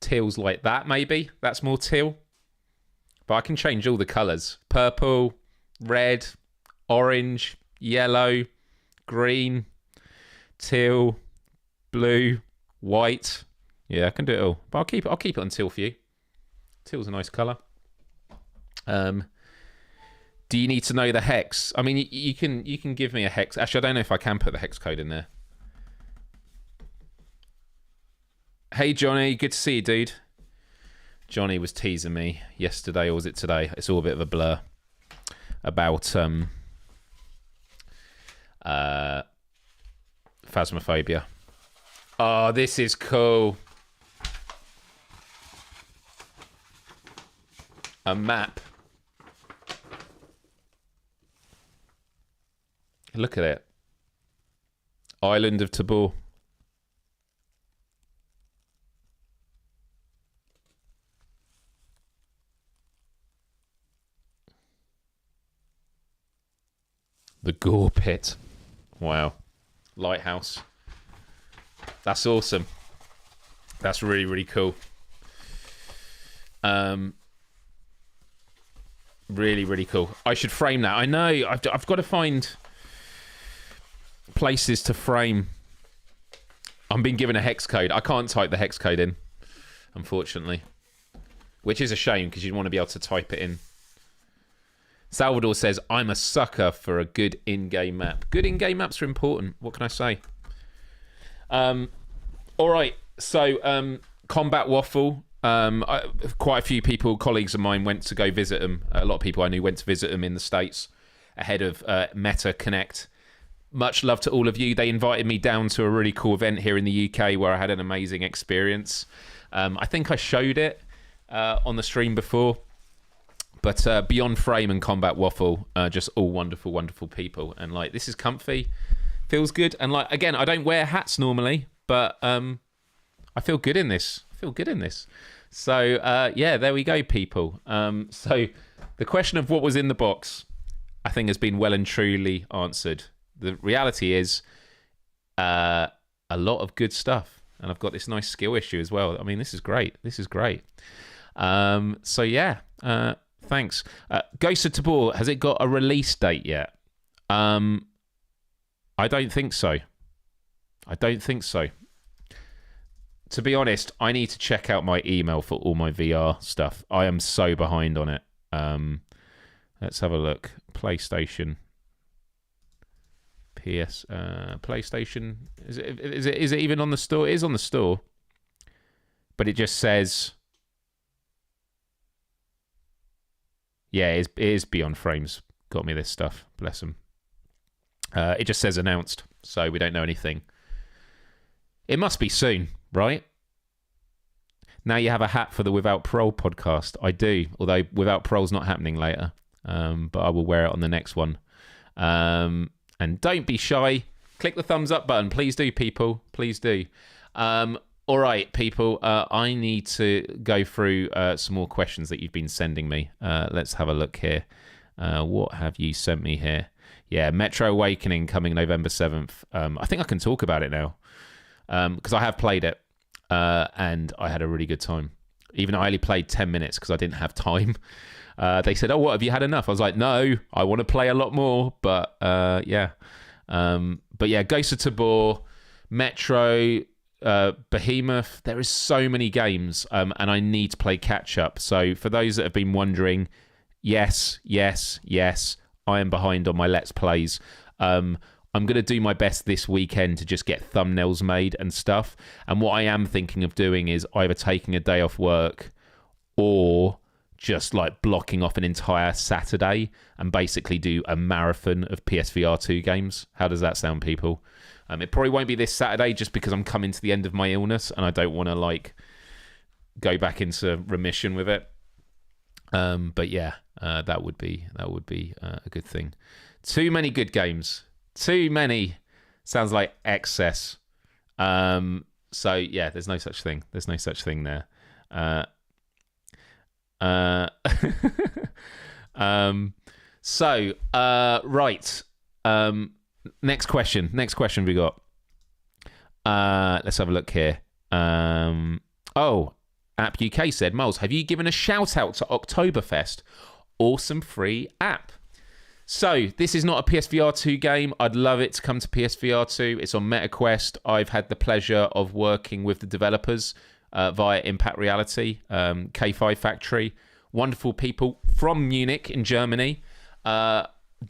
Teal's like that, maybe. That's more teal. But I can change all the colours. Purple, red, orange, yellow, green, teal, blue, white. Yeah, I can do it all. But I'll keep it on teal for you. Teal's a nice colour. Do you need to know the hex? I mean, you can give me a hex. Actually, I don't know if I can put the hex code in there. Hey, Johnny. Good to see you, dude. Johnny was teasing me yesterday, or was it today? It's all a bit of a blur. About Phasmophobia. Oh, this is cool. A map. Look at it. Island of Tabor. The Gore Pit. Wow. Lighthouse. That's awesome. That's really, really cool. Really, really cool. I should frame that. I know. I've got to find places to frame. I'm being given a hex code. I can't type the hex code in, unfortunately. Which is a shame, because you'd want to be able to type it in. Salvador says, I'm a sucker for a good in-game map. Good in-game maps are important. What can I say? All right. So, Combat Waffle. Quite a few people, colleagues of mine, went to go visit them. A lot of people I knew went to visit them in the States ahead of Meta Connect. Much love to all of you. They invited me down to a really cool event here in the UK where I had an amazing experience. I think I showed it on the stream before. But Beyond Frame and Combat Waffle, just all wonderful, wonderful people. And, like, this is comfy. Feels good. And, like, again, I don't wear hats normally, but I feel good in this. So, yeah, there we go, people. So the question of what was in the box, I think, has been well and truly answered. The reality is a lot of good stuff. And I've got this nice skill issue as well. I mean, this is great. So, yeah. Thanks. Ghost of Tabor, has it got a release date yet? I don't think so. To be honest, I need to check out my email for all my VR stuff. I am so behind on it. Let's have a look. PlayStation. PlayStation. Is it even on the store? It is on the store. But it just says... Yeah, it is Beyond Frames. Got me this stuff. Bless them. It just says announced, so we don't know anything. It must be soon, right? Now you have a hat for the Without Parole podcast. I do, although Without Parole's not happening later. But I will wear it on the next one. And don't be shy. Click the thumbs up button. Please do, people. Please do. All right, people, I need to go through some more questions that you've been sending me. Let's have a look here. What have you sent me here? Yeah, Metro Awakening coming November 7th. I think I can talk about it now because I have played it and I had a really good time. Even though I only played 10 minutes because I didn't have time. They said, oh, what, have you had enough? I was like, no, I want to play a lot more. But yeah. But yeah, Ghost of Tabor, Metro... Behemoth. There is so many games and I need to play catch up. So for those that have been wondering, yes, I am behind on my Let's Plays. I'm going to do my best this weekend to just get thumbnails made and stuff. And what I am thinking of doing is either taking a day off work or just like blocking off an entire Saturday and basically do a marathon of PSVR 2 games. How does that sound, people? It probably won't be this Saturday just because I'm coming to the end of my illness and I don't want to like go back into remission with it. But yeah, that would be a good thing. Too many good games. Too many. Sounds like excess. So yeah, there's no such thing. There's no such thing there. Right. Next question we got. Let's have a look here. App UK said, Myles, have you given a shout out to Oktoberfest? Awesome free app. So this is not a PSVR 2 game. I'd love it to come to PSVR 2. It's on MetaQuest. I've had the pleasure of working with the developers via Impact Reality, K5 Factory. wonderful people from Munich in Germany,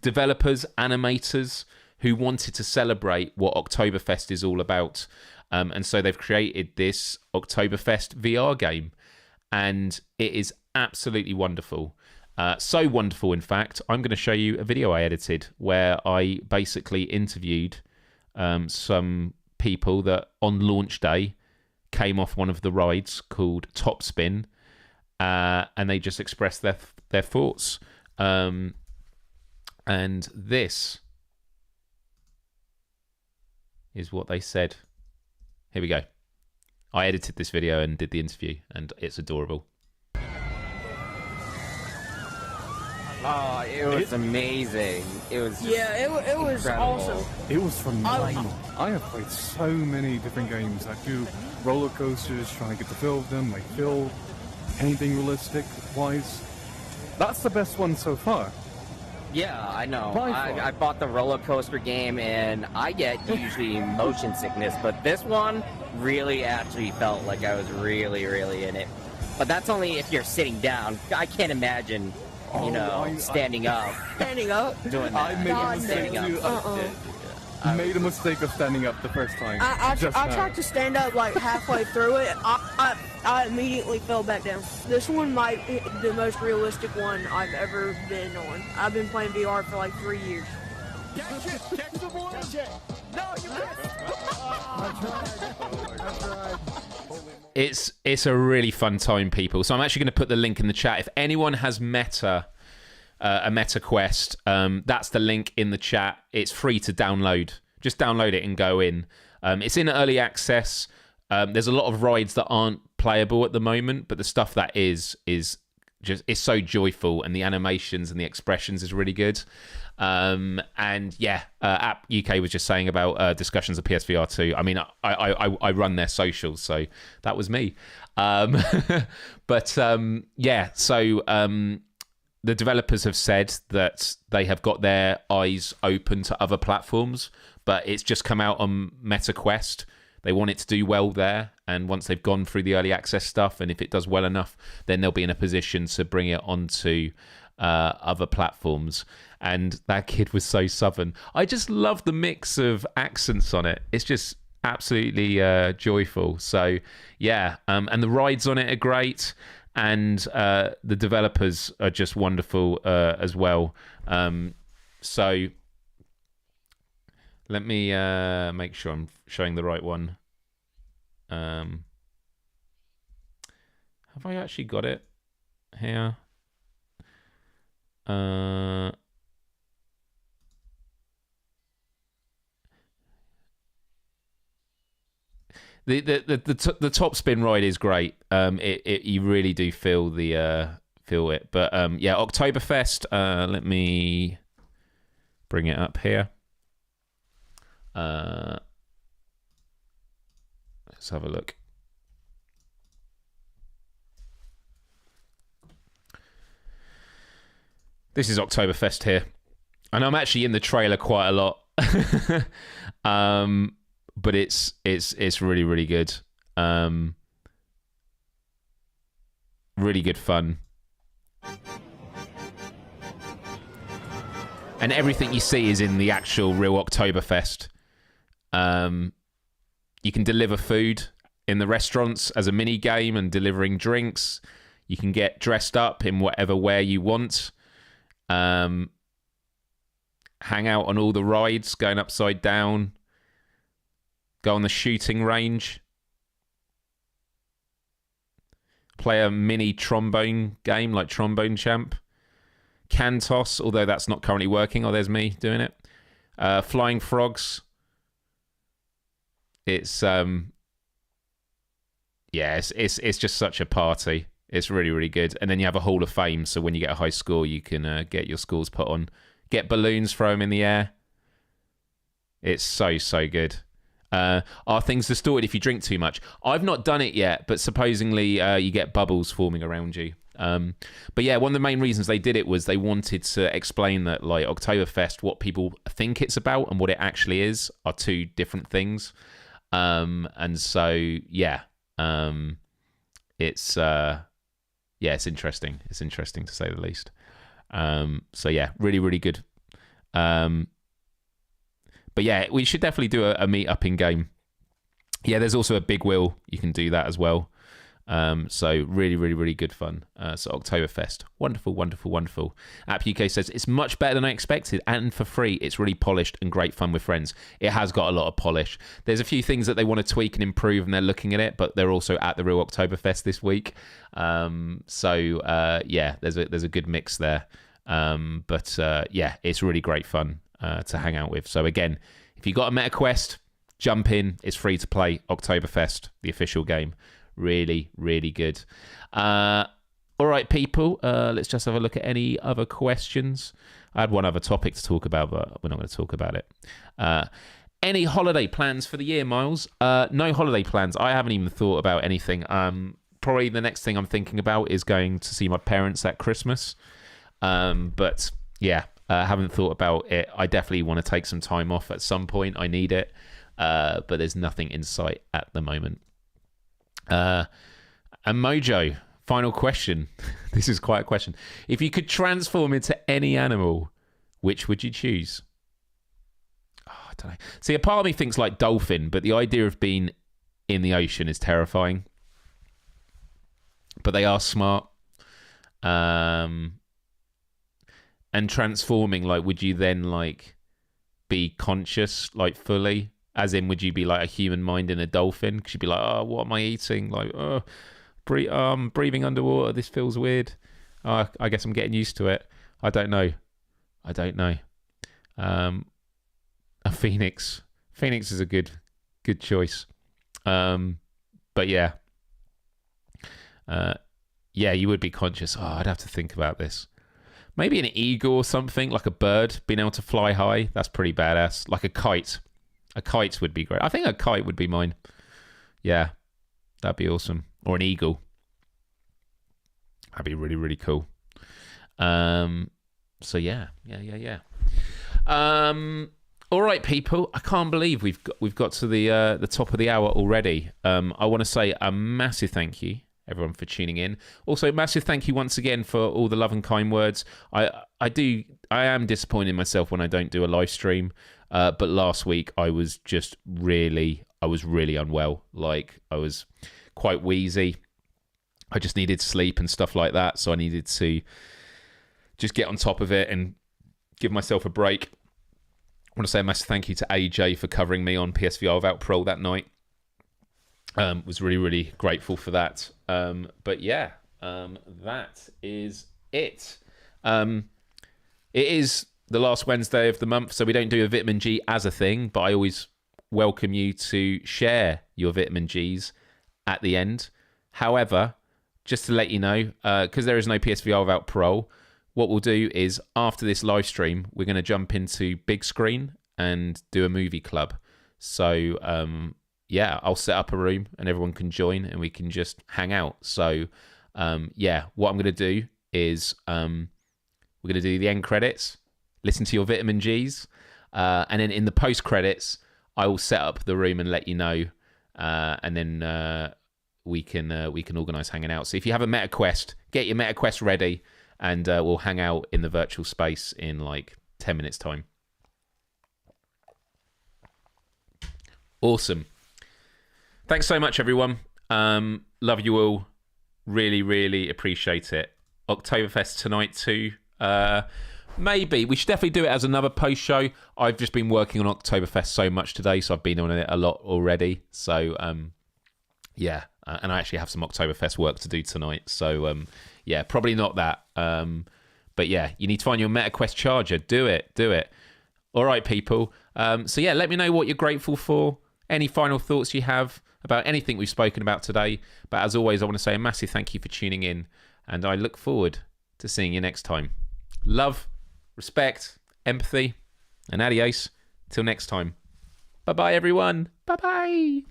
developers, animators who wanted to celebrate what Oktoberfest is all about. And so they've created this Oktoberfest VR game. And it is absolutely wonderful. So wonderful, in fact, I'm going to show you a video I edited where I basically interviewed some people that on launch day came off one of the rides called Top Spin, and they just expressed their thoughts. And this is what they said. Here we go. I edited this video and did the interview, and it's adorable. Oh, it was amazing. It was just it was incredible. awesome. It was phenomenal. I have played so many different games. I do roller coasters, trying to get the feel of them, like feel anything realistic wise. That's the best one so far. Yeah, I know. By far. I bought the roller coaster game, and I get usually motion sickness, but this one really actually felt like I was really, really in it. But that's only if you're sitting down. I can't imagine, standing up. Standing up. Doing that. I made a God, mistake standing too. up. I made a mistake of standing up the first time. I Just now. tried to stand up like halfway through it. I immediately fell back down. This one might be the most realistic one I've ever been on. I've been playing VR for like 3 years. It's a really fun time, people. So I'm actually going to put the link in the chat. If anyone has a Meta Quest, that's the link in the chat. It's free to download. Just download it and go in. It's in early access. There's a lot of rides that aren't playable at the moment, but the stuff that is just, it's so joyful, and the animations and the expressions is really good. And yeah, App UK was just saying about discussions of PSVR 2. I mean, I run their socials, so that was me. But yeah, so the developers have said that they have got their eyes open to other platforms, but it's just come out on Meta Quest. They want it to do well there, and once they've gone through the early access stuff, and if it does well enough, then they'll be in a position to bring it onto other platforms. And that kid was so southern. I just love the mix of accents on it. It's just absolutely joyful. So yeah, and the rides on it are great, and the developers are just wonderful as well. So let me make sure I'm showing the right one. Have I actually got it here? The top spin ride is great. You really do feel it. But yeah, Oktoberfest. Let me bring it up here. Let's have a look. This is Oktoberfest here, and I'm actually in the trailer quite a lot. But it's really, really good. Really good fun. And everything you see is in the actual real Oktoberfest. You can deliver food in the restaurants as a mini game and delivering drinks. You can get dressed up in whatever wear you want. Hang out on all the rides, going upside down. Go on the shooting range. Play a mini trombone game like Trombone Champ. Can toss, although that's not currently working. Oh, there's me doing it. Flying frogs. It's it's just such a party. It's really, really good. And then you have a Hall of Fame, so when you get a high score, you can get your scores put on. Get balloons, throw them in the air. It's so, so good. Are things distorted if you drink too much? I've not done it yet, but supposedly you get bubbles forming around you. But yeah, one of the main reasons they did it was they wanted to explain that, like, Oktoberfest, what people think it's about and what it actually is are two different things. And so yeah, it's yeah, it's interesting. It's interesting to say the least. So yeah, really, really good. But yeah, we should definitely do a meet up in game. Yeah, there's also a big wheel. You can do that as well. So really, really, really good fun. So Oktoberfest, wonderful, wonderful, wonderful. App UK says it's much better than I expected, and for free. It's really polished and great fun with friends. It has got a lot of polish. There's a few things that they want to tweak and improve, and they're looking at it. But they're also at the real Oktoberfest this week. Yeah, there's a good mix there. Yeah, it's really great fun to hang out with. So again, if you got a MetaQuest, jump in. It's free to play. Oktoberfest, the official game. Really, really good. All right, people. Let's just have a look at any other questions. I had one other topic to talk about, but we're not going to talk about it. Any holiday plans for the year, Myles? No holiday plans. I haven't even thought about anything. Probably the next thing I'm thinking about is going to see my parents at Christmas. But yeah, haven't thought about it. I definitely want to take some time off at some point. I need it. But there's nothing in sight at the moment. And Mojo, final question. This is quite a question. If you could transform into any animal, which would you choose? Oh, I don't know. See, a part of me thinks like dolphin, but the idea of being in the ocean is terrifying. But they are smart. And transforming, like, would you then like be conscious, like fully? As in, would you be like a human mind in a dolphin? Because you'd be like, oh, what am I eating? Like, oh, breathing underwater. This feels weird. I guess I'm getting used to it. I don't know. A phoenix. Phoenix is a good choice. But yeah. Yeah, you would be conscious. Oh, I'd have to think about this. Maybe an eagle or something, like a bird, being able to fly high. That's pretty badass. Like a kite. A kite would be great. I think a kite would be mine. Yeah, that'd be awesome. Or an eagle. That'd be really, really cool. So yeah. All right, people. I can't believe we've got to the top of the hour already. I want to say a massive thank you, everyone, for tuning in. Also, massive thank you once again for all the love and kind words. I am disappointed in myself when I don't do a live stream. But last week I was really unwell. Like, I was quite wheezy. I just needed sleep and stuff like that. So I needed to just get on top of it and give myself a break. I want to say a massive thank you to AJ for covering me on PSVR without parole that night. Was really, really grateful for that. But yeah, that is it. It is the last Wednesday of the month, so we don't do a vitamin G as a thing, but I always welcome you to share your vitamin Gs at the end. However, just to let you know, because there is no PSVR without parole, what we'll do is after this live stream, we're going to jump into Bigscreen and do a movie club. So yeah, I'll set up a room and everyone can join and we can just hang out. So yeah, what I'm going to do is we're going to do the end credits, listen to your vitamin Gs, and then in the post credits, I will set up the room and let you know, and then we can organise hanging out. So if you have a MetaQuest, get your MetaQuest ready, and we'll hang out in the virtual space in like 10 minutes time. Awesome. Thanks so much, everyone. Love you all. Really, really appreciate it. Oktoberfest tonight too. Maybe we should definitely do it as another post show. I've just been working on Oktoberfest so much today, so I've been on it a lot already. So yeah, and I actually have some Oktoberfest work to do tonight. So yeah, probably not that. But yeah, you need to find your MetaQuest charger. Do it. All right, people. So yeah, let me know what you're grateful for. Any final thoughts you have about anything we've spoken about today. But as always, I want to say a massive thank you for tuning in, and I look forward to seeing you next time. Love, respect, empathy, and adios. Till next time. Bye-bye, everyone. Bye-bye.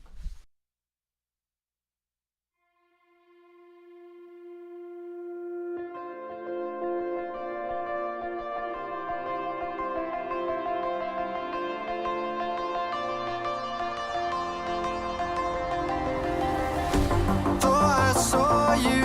Saw you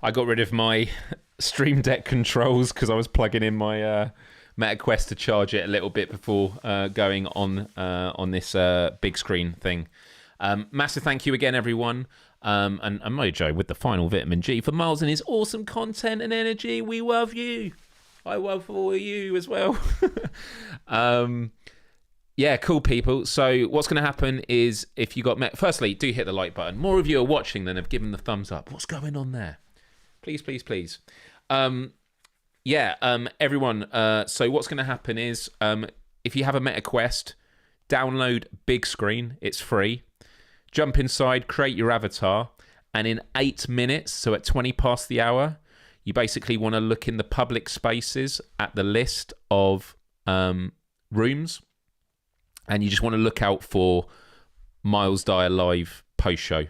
I got rid of my Stream Deck controls because I was plugging in my Meta Quest to charge it a little bit before going on this big screen thing. Massive thank you again, everyone. And Mojo with the final vitamin G for Myles and his awesome content and energy. We love you. I love all of you as well. Yeah, cool people. So what's going to happen is if you got firstly, do hit the like button. More of you are watching than have given the thumbs up. What's going on there? Please, please, please. Everyone. So what's going to happen is if you have a Meta Quest, download Big Screen. It's free. Jump inside, create your avatar, and in 8 minutes, so at 20 past the hour, you basically want to look in the public spaces at the list of rooms, and you just want to look out for Myles Dyer live post-show.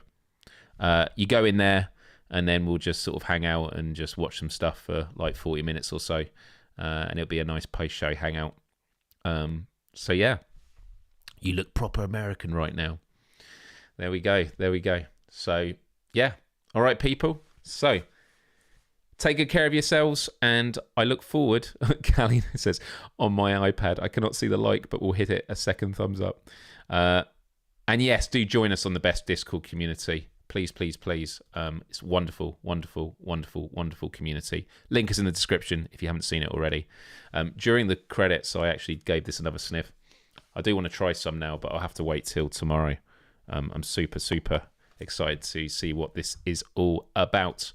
You go in there, and then we'll just sort of hang out and just watch some stuff for like 40 minutes or so, and it'll be a nice post-show hangout. So yeah, you look proper American right now. There we go. There we go. So, yeah. All right, people. So, take good care of yourselves, and I look forward. Callie says, on my iPad, I cannot see the like, but we'll hit it a second thumbs up. And yes, do join us on the best Discord community. Please, please, please. It's wonderful, wonderful, wonderful, wonderful community. Link is in the description if you haven't seen it already. During the credits, I actually gave this another sniff. I do want to try some now, but I'll have to wait till tomorrow. I'm super, super excited to see what this is all about.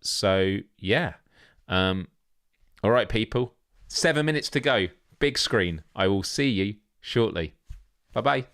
So, yeah. All right, people. 7 minutes to go. Big screen. I will see you shortly. Bye-bye.